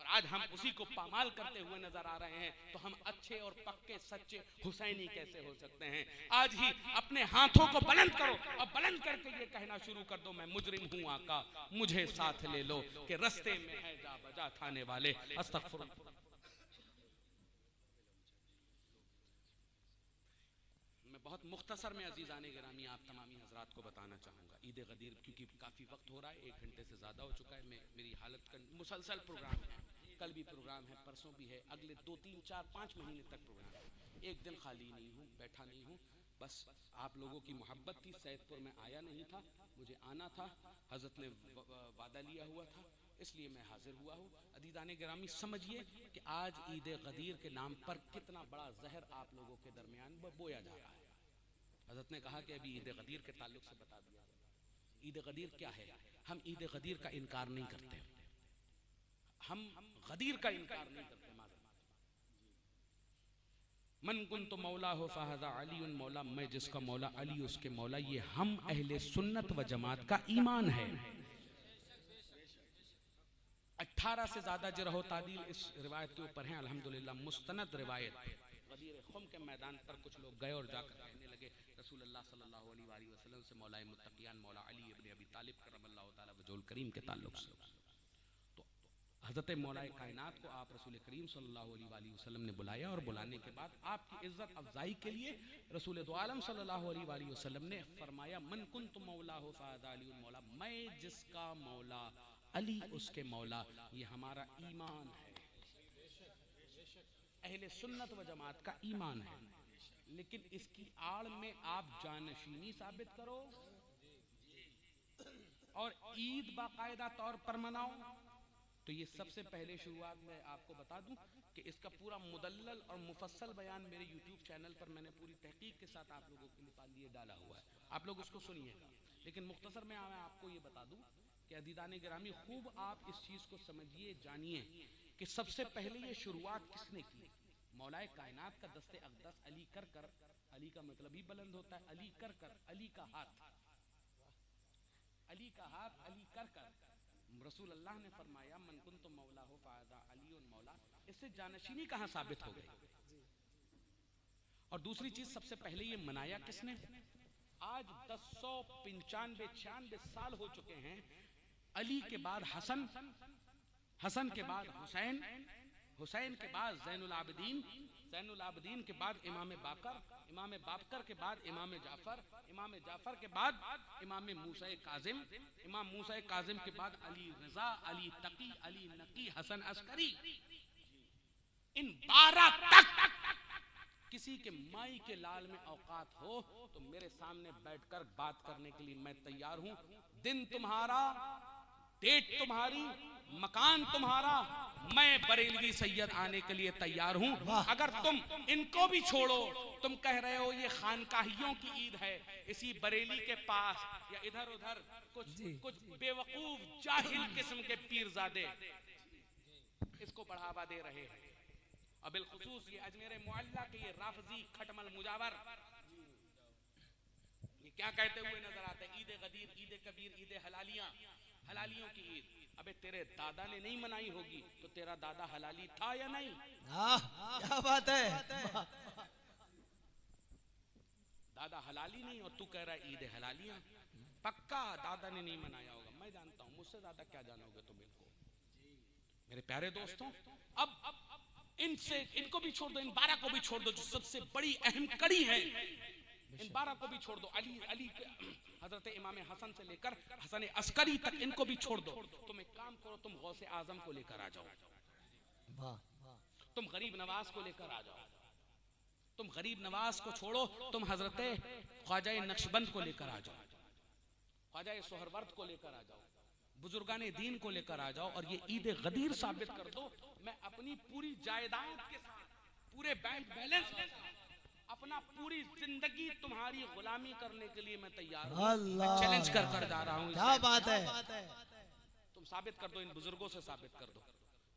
और आज हम उसी को पामाल करते हुए नजर आ रहे हैं। तो हम अच्छे और पक्के सच्चे हुसैनी कैसे हो सकते हैं? आज ही अपने हाथों को बुलंद करो और बुलंद करके ये कहना शुरू कर दो, मैं मुजरिम हूँ आका, मुझे साथ ले लो कि रस्ते में है जा बजा थाने वाले। अस्तगफुरुल्लाह। मैं बहुत मुख्तसर में अजीज़ाने गिरामी आप तमामी हजरात को बताना चाहूँगा, ईद गदीर क्योंकि काफ़ी वक्त हो रहा है, 1 घंटे से ज़्यादा हो चुका है, मेरी हालत मुसलसल प्रोग्राम है, कल भी प्रोग्राम है, परसों भी है, अगले 2, 3, 4, 5 महीने तक प्रोग्राम है। एक दिन खाली नहीं हूँ, बैठा नहीं हूँ, बस आप लोगों की मोहब्बत थी, सैदपुर में आया नहीं था, मुझे आना था, हजरत ने वादा लिया हुआ था, इसलिए मैं हाजिर हुआ हूँ। अजीज़ाने गिरामी समझिए कि आज ईद गदीर के नाम पर कितना बड़ा जहर आप लोगों के दरमियान बोया जा रहा है। हजरत ने कहा कि अभी ईद गदीर के ताल्लुक से बता दिया। ईद गदीर क्या है? हम ईद गदीर का इनकार नहीं करते, हम गदीर का इनकार नहीं करते। मन कुन तो मौला हो फ़हज़ा अली मौला, मैं जिसका मौला अली उसके मौला, ये हम अहले सुन्नत व जमात का ईमान है। 18 से ज्यादा जरह तादील इस रिवायत के ऊपर हैं अल्हम्दुलिल्लाह, मुस्तनद रिवायत। गदीर खुम के मैदान पर कुछ लोग गए और जाकर कहने लगे रसूलुल्लाह सल्लल्लाहु अलैहि वसल्लम से मौला मुत्तकियान मौला अली इब्न अबी तालिब करमल्लाहु ताला वजहुल करीम के ताल्लुक से। तो हजरत मौला कायनात को आप रसूल करीम सल्लल्लाहु अलैहि वसल्लम ने बुलाया और बुलाने के बाद आपकी इज्जत अफजाई के लिए रसूल दो आलम सल्लल्लाहु अलैहि वसल्लम ने फरमाया, मन कुन्तु मौला हो फ़हज़ा अली मौला, मैं जिसका मौला अली उसके मौला, ये हमारा ईमान है, अहले सुन्नत व जमात का ईमान है। लेकिन इसकी आड़ में आप जानशीनी साबित करो और ईद बाकायदा तौर पर मनाओ। तो ये सबसे पहले शुरुआत में आपको बता दूं कि इसका पूरा मुदल्लल और मुफस्सल बयान मेरे YouTube चैनल पर मैंने पूरी तहकीक के साथ आप लोगों के लिए डाला हुआ है, आप लोग उसको सुनिएगा। लेकिन मुख्तसर में मैं आपको ये बता दूं कि अदीदाने गिरामी, खूब आप इस चीज को समझिए, जानिए कि सबसे पहले ये शुरुआत किसने की। मौलाए कायनात का दस्ते अक़दस अली कर कर, अली का मतलब ही बुलंद होता है, अली कर कर, अली का हाथ, अली का हाथ, अली कर कर। रसूल अल्लाह ने फरमाया मन कुन्तु मौला हो फादा अली उन मौला। इससे जानशीनी कहां साबित हो गई। और दूसरी चीज, सबसे पहले ये मनाया किसने। आज 1095-96 साल हो चुके हैं। अली के बाद हसन, हसन के बाद हुसैन, हुसैन के बाद ज़ैनुल आबिदीन, ज़ैनुल आबिदीन के बाद इमाम बाकर, इमाम बाकर के बाद इमाम जाफर, इमाम जाफर के बाद इमाम मूसा काजिम, इमाम मूसा काजिम के बाद अली रजा, अली तकी, अली नकी, हसन अस्करी। इन 12 तक किसी के माई के लाल में औकात हो तो मेरे सामने बैठकर बात करने के लिए मैं तैयार हूं। दिन तुम्हारा, डेट तुम्हारी, मकान तुम्हारा, मैं बरेलवी सैयद आने के लिए तैयार हूं। अगर तुम इनको भी छोड़ो, तुम कह रहे हो ये खानकाहियों की ईद है, इसी बरेली के पास या इधर उधर कुछ बेवकूफ जाहिल किस्म के पीरजादे इसको बढ़ावा दे रहे हैं। और बिलखुसूस ये अजमेर मुअल्ला के ये राफजी खटमल मुजावर ये क्या कहते हुए नजर आते हैं, ईद गदीर, ईद कबीर, ईद हलालियां, हलालियों की ईद। अबे तेरे दादा ने नहीं मनाई होगी तो तेरा दादा हलाली था या नहीं। क्या बात है। दादा हलाली नहीं और तू कह रहा है ईद हलालियां। पक्का दादा ने नहीं मनाया होगा, मैं जानता हूं, मुझसे ज्यादा क्या जानोगे तुम इनको। मेरे प्यारे दोस्तों, अब इनसे, इनको भी छोड़ दो, इन 12 को भी छोड़ दो जो सबसे बड़ी अहम कड़ी है। इन 12 को भी छोड़ दो, अली, अली हजरत इमाम हसन से लेकर हसन अस्करी तक इनको भी छोड़ दो। तुम एक काम करो, तुम गौसे आजम को लेकर आ जाओ, तुम गरीब नवाज को लेकर आ जाओ, तुम गरीब नवाज को छोड़ो, तुम हजरत ख्वाजा नक्शबंद को लेकर आ जाओ, ख्वाजा सोहरवर्द को लेकर आ जाओ, बुजुर्गाने दीन को लेकर आ जाओ और ये ईद गदीर साबित कर दो। मैं अपनी पूरी जायदाद के साथ, पूरे बैंक बैलेंस के साथ, अपना पूरी जिंदगी तुम्हारी गुलामी करने के लिए मैं तैयार हूं। मैं चैलेंज कर जा रहा हूं। क्या बात है। तुम साबित कर दो, इन बुजुर्गों से साबित कर दो।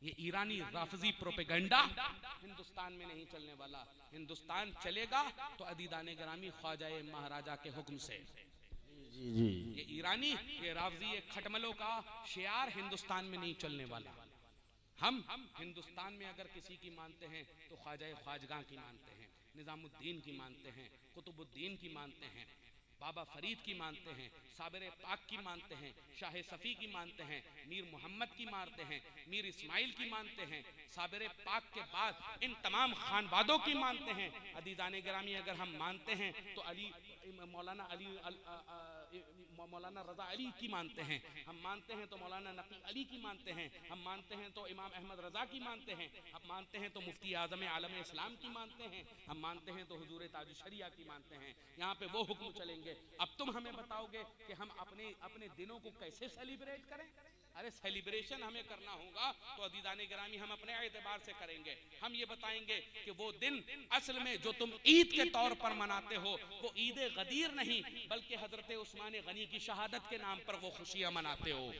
ये ईरानी राफजी प्रोपेगेंडा हिंदुस्तान में नहीं चलने वाला। हिंदुस्तान चलेगा तो अदीदाने गिरामी ख्वाजा महाराजा के हुक्म से। जी जी। ये ईरानी, ये राफजी, ये खटमलों का शियार हिंदुस्तान में नहीं चलने वाला। हम हिंदुस्तान में अगर किसी की मानते हैं तो ख्वाजा ख्वाजगां की मानते हैं, निजामुद्दीन की मानते हैं, कुतुबुद्दीन की मानते हैं, बाबा फरीद की मानते हैं, साबिर पाक की मानते हैं, शाह सफ़ी की मानते हैं, मीर मोहम्मद की मानते हैं, मीर इस्माइल की मानते हैं। साबिर पाक के बाद इन तमाम खानवादों की मानते हैं। अदीदाने गिरामी अगर हम मानते हैं तो अली, मौलाना अली, मौलाना रजा अली की मानते हैं। हम मानते हैं तो मौलाना नकी अली की मानते हैं। हम मानते हैं तो इमाम अहमद रजा की मानते हैं। हम मानते हैं तो मुफ्ती आजम आलम इस्लाम की मानते हैं। हम मानते हैं तो हुजूर ताज शरिया की मानते हैं। यहाँ पे वो हुक्म चलेंगे। अब तुम हमें बताओगे कि हम अपने दिनों को कैसे सेलिब्रेट करें। अरे सेलिब्रेशन हमें करना होगा तो अदीदाने गिरामी हम अपने एतबार से करेंगे। हम ये बताएंगे कि वो दिन असल में जो तुम ईद के तौर पर मनाते हो वो ईद गदीर नहीं बल्कि हजरत उस्मान गनी की शहादत के नाम पर वो खुशियां मनाते हो।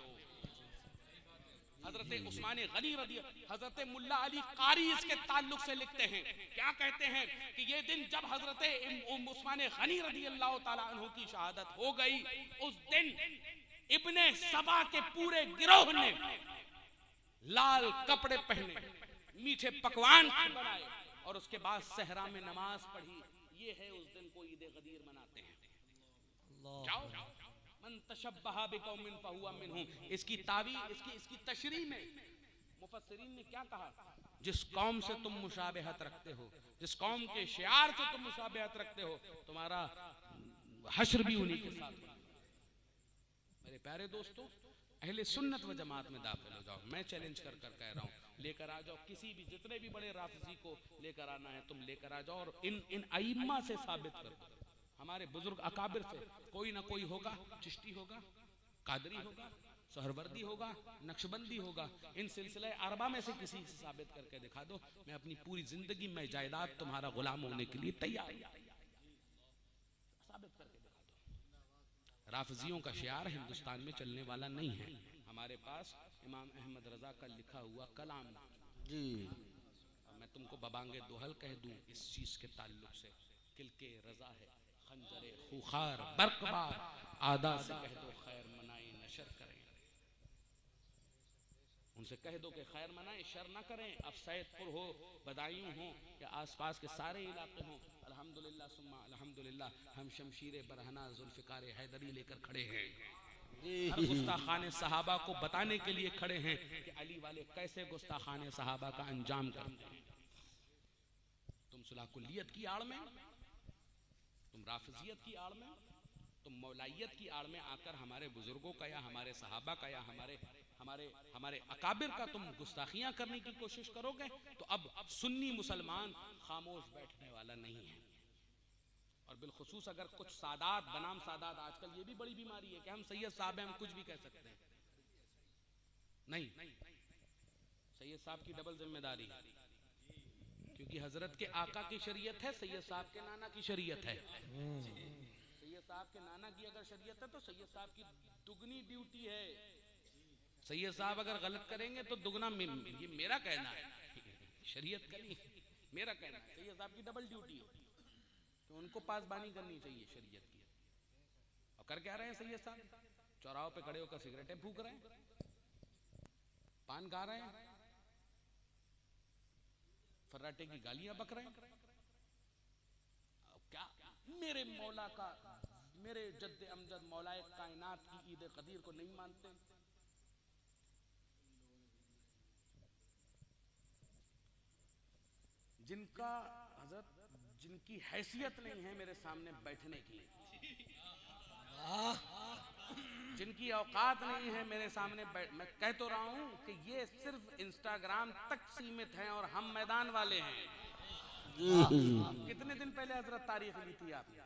हजरत उस्मान गनी रदी, हजरत मुल्ला अली कारी इसके ताल्लुक से लिखते हैं, क्या कहते हैं कि ये दिन जब हजरत उस्मान गनी रदी अल्लाह ताला अन्हु की शहादत हो गई, उस दिन इब्ने सबा के पूरे गिरोह ने लाल कपड़े पहने, मीठे पकवान बनाए और उसके बाद सहरा में नमाज पढ़ी। ये है उस दिन को ईद गदीर मनाते हैं। जाओ, मन तशब्बहा बिकौमिन फहुवा मिनहुम। इसकी तावील, इसकी तशरीह में मुफस्सिरीन ने क्या कहा, जिस कौम से तुम मुशाबहत रखते हो, जिस कौम के शियार से तुम मुशाबहत रखते हो, तुम्हारा हश्र भी उन्हीं के साथ। मेरे प्यारे दोस्तों, अहले सुन्नत व जमात में दाखिल हो जाओ। मैं चैलेंज कर कह रहा हूँ, लेकर आ जाओ, किसी भी जितने भी बड़े राफिजी को लेकर आना है तुम लेकर आ जाओ, और इन अइम्मा से साबित करो, हमारे बुजुर्ग अकाबिर से कोई ना कोई होगा, चिश्ती होगा, कादरी होगा, सहरवर्दी होगा, नक्शबंदी होगा, इन सिलसिले अरबा में से किसी से साबित करके दिखा दो, मैं अपनी पूरी जिंदगी में जायदाद तुम्हारा गुलाम होने के लिए तैयार हूं, साबित करके दिखा दो। राफिजियों का शियार हिंदुस्तान में चलने वाला नहीं है, हमारे पास इमाम अहमद रजा का लिखा हुआ कलाम जी, मैं तुमको बबांगे दोहल कह दूं इस चीज के ताल्लुक से, किलके रजा है खंजरे खुखार बरकबार, आदा से कह दो खैर मनाई नशर करें, उनसे कह दो कि खैर मनाए शर ना करें, अब सैदपुर हो, बदायूं हो या आसपास के सारे इलाके हों, अल्हम्दुलिल्लाह सुम्मा अल्हम्दुलिल्लाह हम शमशीर बरहना जुल्फिकार हैदरी लेकर खड़े हैं, हर गुस्ताखाने सहाबा को बताने के लिए खड़े हैं कि अली वाले कैसे गुस्ताखाने सहाबा का अंजाम करते हैं। तुम सुलाकुलियत की आड़ में, तुम राफिजियत की आड़ में, तुम मौलाइयत की आड़ में आकर हमारे बुजुर्गों का या हमारे सहाबा का या हमारे अकाबिर का तुम गुस्ताखियां करने की कोशिश करोगे तो अब सुन्नी मुसलमान खामोश बैठने वाला नहीं है। और बिलखुसूस अगर कुछ सादात बनाम सादात, आजकल ये भी बड़ी बीमारी है कि हम सैयद साहब हैं, हम कुछ भी कह सकते हैं, नहीं, सैयद साहब की डबल जिम्मेदारी है, क्योंकि हजरत के आका की शरीयत है, सैयद साहब के नाना की शरीयत है, सैयद साहब के नाना की अगर शरीयत है तो सैयद साहब की दुगनी ड्यूटी है, सैयद साहब अगर गलत करेंगे तो दुगना, ये मेरा कहना है, शरीयत का नहीं, मेरा कहना है, सैयद साहब की डबल ड्यूटी है, तो उनको पासबानी करनी चाहिए शरीयत की। और कर क्या रहे हैं सैयद साहब, चौराहों पे खड़े होकर सिगरेटें फूंक रहे हैं, पान गा रहे हैं, फर्राटे की गालियां बक रहे हैं, क्या मेरे मौला का, मेरे जद्दे अमजद मौलाए कायनात की ईद कदीर को नहीं मानते? जिनका हजरत, जिनकी हैसियत नहीं है मेरे सामने बैठने की, जिनकी औकात नहीं है मेरे सामने मैं कह तो रहा हूं कि ये सिर्फ इंस्टाग्राम तक सीमित हैं और हम मैदान वाले हैं। कितने दिन पहले हजरत तारीख ली थी आपने?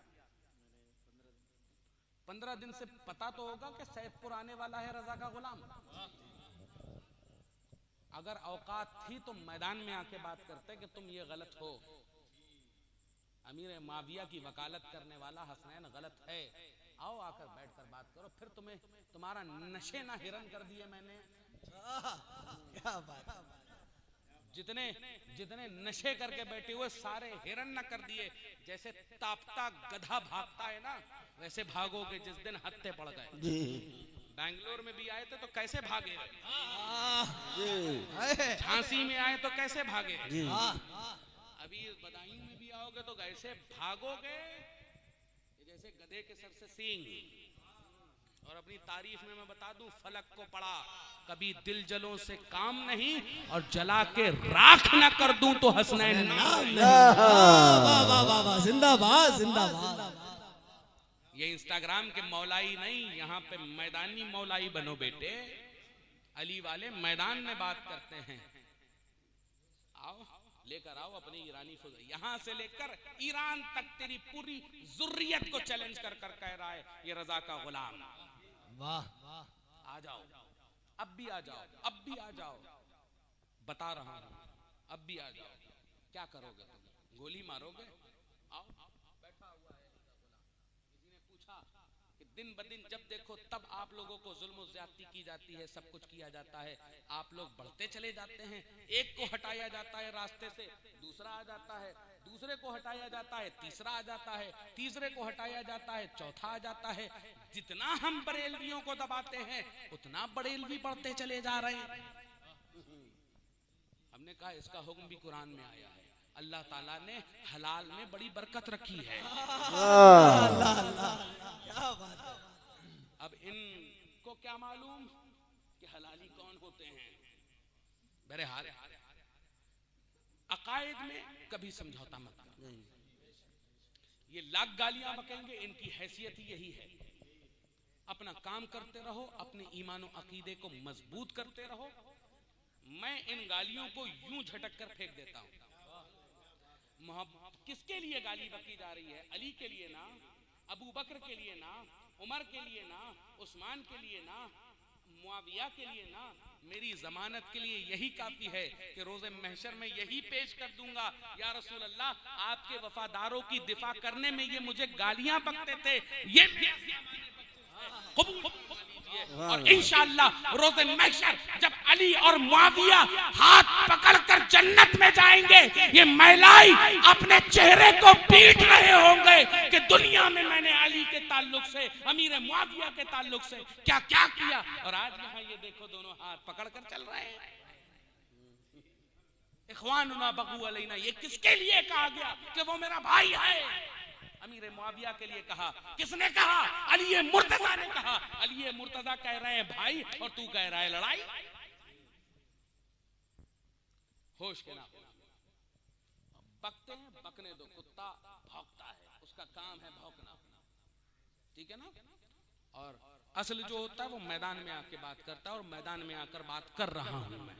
15 दिन से पता तो होगा कि सैदपुर आने वाला है रजा का गुलाम। अगर औकात थी तो मैदान में आके बात करते कि तुम ये गलत हो, अमीर माविया की वकालत करने वाला हसनैन गलत है, आओ आकर बैठकर बात करो, फिर तुम्हें तुम्हारा नशे ना हिरन कर दिए मैंने, क्या बात, जितने नशे करके बैठे हुए सारे हिरन ना कर दिए, जैसे तापता गधा भागता है ना वैसे भागोगे जिस दिन हत्थे पड़ गए। बैंगलोर में भी आए थे तो कैसे भागे, झांसी में आए तो कैसे भागे, अभी बदायूं में भी आओगे तो कैसे भागोगे जैसे गधे के सर से सींग। और अपनी तारीफ में मैं बता दूं, फलक को पड़ा कभी दिल जलों से काम नहीं, और जला के राख ना कर दूं तो हसनैन जिंदाबाद जिंदाबाद। ये इंस्टाग्राम के मौलाई नहीं, यहाँ पे मैदानी मौलाई बनो बेटे, अली वाले मैदान में बात करते हैं। आओ लेकर आओ अपनी ईरानी फौज, यहाँ से लेकर ईरान तक तेरी पूरी जुर्रियत को चैलेंज कर कर कह रहा है ये रजा का गुलाम। वाह, आ जाओ, अब भी आ जाओ, अब भी आ जाओ, बता रहा हूं, अब भी आ जाओ। क्या करोगे तुम, गोली मारोगे? आओ, बैठा हुआ है इसका गुलाम। किसी ने पूछा कि दिन ब दिन जब देखो तब आप लोगों को जुल्म ज्यादती की जाती है, सब कुछ किया जाता है, आप लोग बढ़ते चले जाते हैं, एक को हटाया जाता है रास्ते से दूसरा आ जाता है, दूसरे को हटाया जाता है तीसरा आ जाता है, तीसरे को हटाया जाता है चौथा आ जाता है। जितना हम बरेलवियों को दबाते हैं उतना बरेलवी बढ़ते चले जा रहे हैं। हमने कहा इसका हुक्म भी कुरान में आया है, अल्लाह ताला ने हलाल में बड़ी बरकत रखी है। क्या बात है। अब इनको क्या मालूम कि हलाली कौन होते हैं। बहरहाल अकायद में कभी समझौता मत करो, ये लाख गालियां बकेंगे, इनकी हैसियत ही यही है। अपना काम करते रहो, अपने ईमान और अकीदे को मजबूत करते रहो, मैं इन गालियों को यूं झटक कर फेंक देता हूं। किसके लिए गाली बकी जा रही है? अली के लिए ना, अबू बकर के लिए ना, उमर के लिए ना, उस्मान के लिए ना, मुआविया के लिए ना, मेरी जमानत के लिए यही काफी है कि रोजे महशर में यही पेश कर दूंगा, या रसूल अल्लाह, आपके वफादारों की दिफा करने में ये मुझे गालियां बकते थे, ये और इंशाअल्लाह रोज़े महशर जब अली और मुआविया हाथ पकड़कर जन्नत में जाएंगे, ये मैलाई अपने चेहरे को पीट रहे होंगे कि दुनिया में मैंने अली के ताल्लुक से, अमीर मुआविया के ताल्लुक से क्या क्या किया, और आज यहाँ ये देखो दोनों हाथ पकड़कर चल रहे हैं। इख्वानुना बगू अलैना, ये किसके लिए कहा गया कि वो मेरा भाई है? अमीर मुआविया के लिए कहा। किसने कहा? अली मुर्तजा ने कहा। अली मुर्तजा कह रहे हैं भाई और तू कह रहा है लड़ाई। होश के ना बकते हैं, बकने दो, कुत्ता भौंकता है, उसका काम है भौंकना, ठीक है ना। और असल जो होता है वो मैदान में आके बात करता है, और मैदान में आकर बात कर रहा हूं मैं।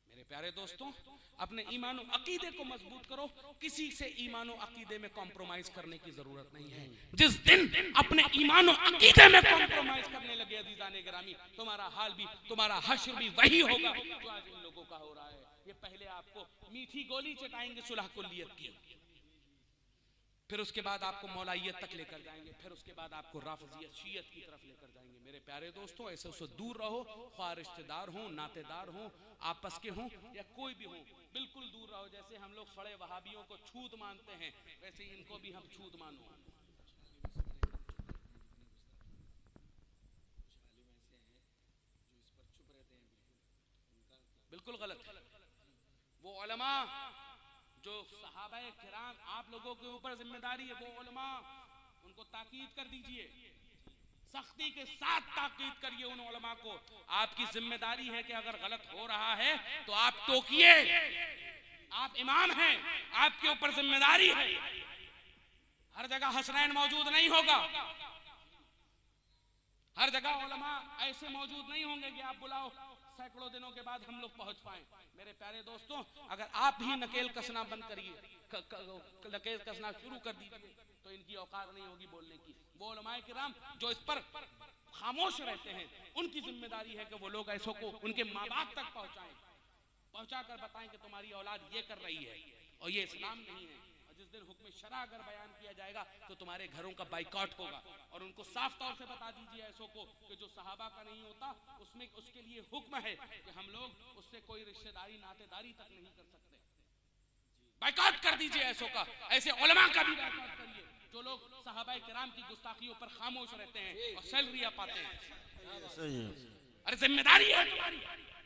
मेरे प्यारे दोस्तों, अपने ईमानो अकीदे को मजबूत करो, किसी से ईमानो अकीदे में कॉम्प्रोमाइज करने की जरूरत नहीं है। जिस दिन अपने ईमानो अकीदे में कॉम्प्रोमाइज करने लगे अजीजाने गिरामी, तुम्हारा हाल भी, तुम्हारा हश्र भी वही होगा जो आज इन लोगों का हो रहा है। ये पहले आपको मीठी गोली चटाएंगे सुलह कुल्लियत की, फिर उसके बाद आपको मौलाइयत तक लेकर जाएंगे, फिर उसके बाद आपको राफिजियत शियत की तरफ लेकर जाएंगे। मेरे प्यारे दोस्तों, ऐसे उससे दूर रहो, ख्वाह रिश्तेदार हो, नातेदार हो, आपस के हों या कोई भी हो, बिल्कुल दूर रहो। जैसे हम लोग सड़े वहाबियों को छूत मानते हैं, वैसे इनको भी हम छूत मानो। बिल्कुल गलत। वो उलमा जो सहाबाए किराम, आप लोगों के ऊपर जिम्मेदारी है, वो उलमा, उनको ताकीद कर दीजिए, सख्ती के साथ ताकीद करिए उन उलमा को। आपकी जिम्मेदारी है कि अगर गलत हो रहा है तो आप टोकिए, आप इमाम हैं, आपके ऊपर जिम्मेदारी है। हर जगह हसनैन मौजूद नहीं होगा, हर जगह उलमा ऐसे मौजूद नहीं होंगे कि आप बुलाओ सैकड़ों दिनों के बाद हम लोग पहुंच पाए। मेरे प्यारे दोस्तों, अगर आप ही नकेल कसना बंद करिए, नकेल कसना शुरू कर दीजिए, तो इनकी औकात नहीं होगी बोलने की। वो उलमाए किराम जो इस पर खामोश रहते हैं, उनकी जिम्मेदारी है कि वो लोग ऐसों को उनके माँ बाप तक पहुंचाएं, पहुंचाकर बताएं कि तुम्हारी औलाद ये कर रही है और ये इस्लाम नहीं है। और जिस दिन हुक्म शरा अगर बयान किया जाएगा तो तुम्हारे घरों का बाइकआउट होगा। और उनको साफ तौर से बता दीजिए ऐसों को कि जो सहाबा का नहीं होता उसमें उसके लिए हुक्म है कि हम लोग उससे कोई रिश्तेदारी नातेदारी तक नहीं कर सकते। बाइकआउट कर दीजिए ऐसों का, ऐसे उलमा का भी बाइकआउट करिए जो लोग सहाबाए किराम की गुस्ताखियों पर खामोश रहते हैं और सैलरियां पाते हैं। अरे जिम्मेदारी है तुम्हारी,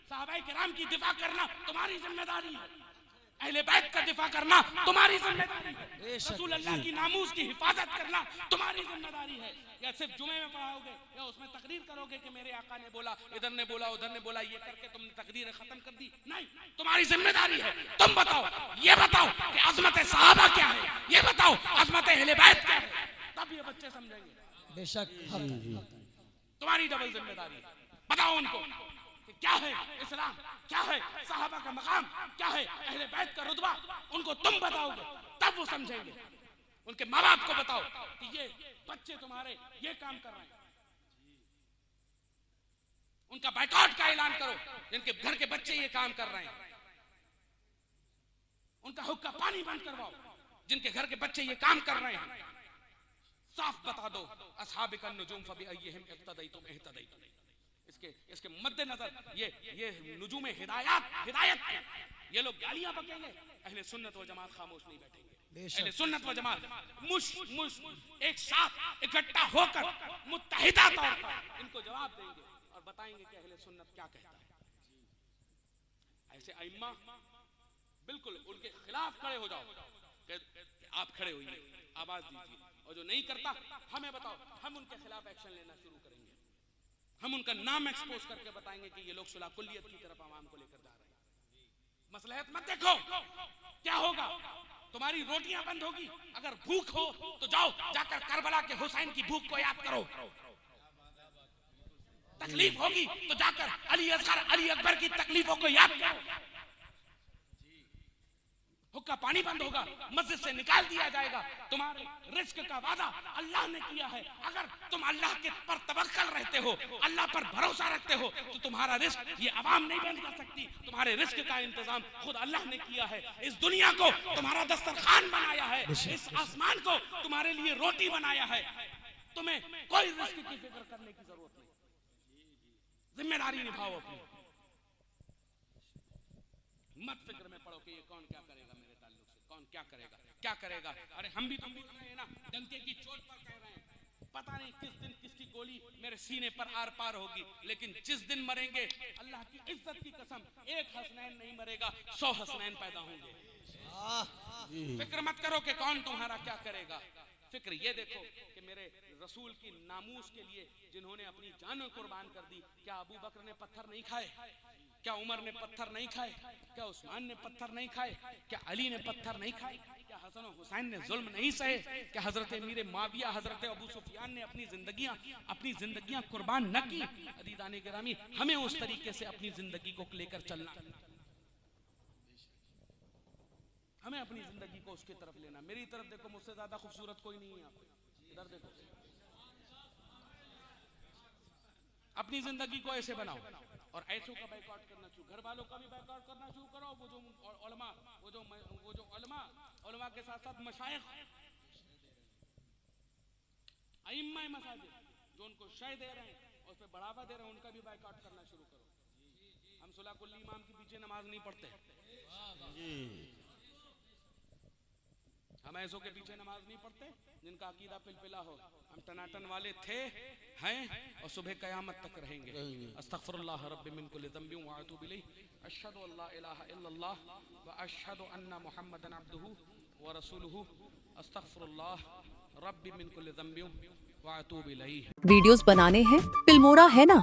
सहाबाए किराम की दिफा करना तुम्हारी जिम्मेदारी है, अहले बैत का दिफा करना तुम्हारी जिम्मेदारी है, रसूल अल्लाह की नामूस की हिफाजत करना तुम्हारी जिम्मेदारी है। या सिर्फ जुमे में पढ़ाओगे या उसमें तकरीर करोगे कि मेरे आका ने बोला, इधर ने बोला, उधर ने बोला, ये करके तुमने तकरीर खत्म कर दी? नहीं, तुम्हारी जिम्मेदारी है। तुम बताओ, ये बताओ कि अजमत सहाबा क्या है, ये बताओ अजमत अहले बैत क्या है, तब ये बच्चे समझेंगे। बेशक तुम्हारी डबल जिम्मेदारी है। बताओ उनको कि क्या है इस्लाम, क्या है सहाबा का मकाम, क्या है अहले बैत का रुतबा, उनको तुम बताओगे तब वो समझेंगे। उनके माँ बाप को बताओ कि ये बच्चे तुम्हारे ये काम कर रहे हैं, उनका बाइकआउट का ऐलान करो जिनके घर के बच्चे ये काम कर रहे हैं, उनका हुक्का पानी बंद करवाओ जिनके घर के बच्चे ये काम कर रहे हैं। साफ बता दो, अस्हाबिकन नुजूम फबिअय्यिहिम इक्तदैतुम इहतदैतुम। इसके मद्देनजर ये नुजूम हिदायत ये लोग गालियां बकेंगे, अहले सुन्नत व जमात खामोश नहीं बैठेंगे। अहले सुन्नत व जमात मुश एक साथ इकट्ठा होकर मुत्तहिदा तौर पर इनको जवाब देंगे और बताएंगे कि अहले सुन्नत क्या कहता है। ऐसे अइम्मा बिल्कुल उनके खिलाफ खड़े हो जाओ कि आप खड़े होइए, आवाज दीजिए, और जो नहीं करता हमें बताओ, हम उनके खिलाफ एक्शन लेना शुरू करेंगे। हम उनका नाम एक्सपोज करके बताएंगे कि ये लोग सुलह कुल्लियत की तरफ आवाम को लेकर जा रहे हैं। मसलहत मत देखो, क्या होगा? तुम्हारी रोटियां बंद होगी। अगर भूख हो तो जाओ जाकर करबला के हुसैन की भूख को याद करो। तकलीफ होगी तो जाकर अली असगर अली अकबर की तकलीफों को याद करो। हुक्का पानी बंद होगा, मस्जिद से निकाल दिया जाएगा। तुम्हारे रिस्क का वादा अल्लाह ने किया है। अगर तुम अल्लाह के पर तवक्कल रहते हो, अल्लाह पर भरोसा रखते हो, तो तुम्हारा रिस्क ये आवाम नहीं बंद कर सकती। तुम्हारे रिस्क का इंतजाम खुद अल्लाह ने किया है। इस दुनिया को तुम्हारा दस्तरखान बनाया है, इस आसमान को तुम्हारे लिए रोटी बनाया है। तुम्हें कोई रिस्क की फिक्र करने की जरूरत नहीं। जिम्मेदारी निभाओ अपनी, मत फिक्र में पड़ो कि ये कौन क्या करेगा मेरे ताल्लुक से, कौन क्या करेगा, क्या करेगा। अरे हम भी तो बोल रहे हैं ना, डंके की चोट पर कह रहे हैं, पता नहीं किस दिन किसकी गोली मेरे सीने पर आर पार होगी, लेकिन जिस दिन मरेंगे अल्लाह की इज्जत की कसम, एक हसनैन नहीं मरेगा, 100 हसनैन पैदा होंगे। फिक्र मत करो कि कौन तुम्हारा क्या करेगा। फिक्र ये देखो कि मेरे रसूल की नामूस के लिए जिन्होंने अपनी जान कुर्बान कर दी, क्या अबू बकर ने पत्थर नहीं खाए, क्या उमर ने पत्थर नहीं खाए, क्या उस्मान ने पत्थर नहीं खाए, क्या अली ने पत्थर नहीं खाए, क्या हसन और हुसैन ने जुल्म नहीं सहे, क्या हजरत अमीर मुआविया हजरत अबू सुफियान ने अपनी जिंदगियां कुर्बान न की। अदीदाने गिरामी, हमें उस तरीके से अपनी जिंदगी को लेकर चलना, हमें अपनी जिंदगी को उसकी तरफ लेना। मेरी तरफ देखो, मुझसे ज्यादा खूबसूरत कोई नहीं है। आप इधर देखो, अपनी जिंदगी को ऐसे बनाओ और ऐसों का बाइकआउट करना शुरू, घर वालों का भी बाइकआउट करना शुरू करो। वो जो उलमा, वो जो उलमा के साथ साथ मशाइख, अइम्मा मसाजिद जो उनको शय दे रहे हैं और उस पर बढ़ावा दे रहे हैं, उनका भी बाइकआउट करना शुरू करो। हम सुलह कुल्ली इमाम के पीछे नमाज नहीं पढ़ते, हम ऐसों के पीछे नमाज नहीं पढ़ते जिनका अकीदा पिलपिला हो। हम टनाटन वाले थे, हैं और सुबह कयामत तक रहेंगे। अस्तगफिरुल्लाह रब्बी मिन कुल्लि ज़ंबिन व अतूबु इलैहि, अशहदु अल्ला इलाहा इल्लल्लाह व अशहदु अन्ना मुहम्मदन अब्दुहु व रसूलुहु, अस्तगफिरुल्लाह रब्बी मिन कुल्लि ज़ंबिन व अतूबु इलैहि। वीडियोस बनाने हैं, फिल्मोरा है ना,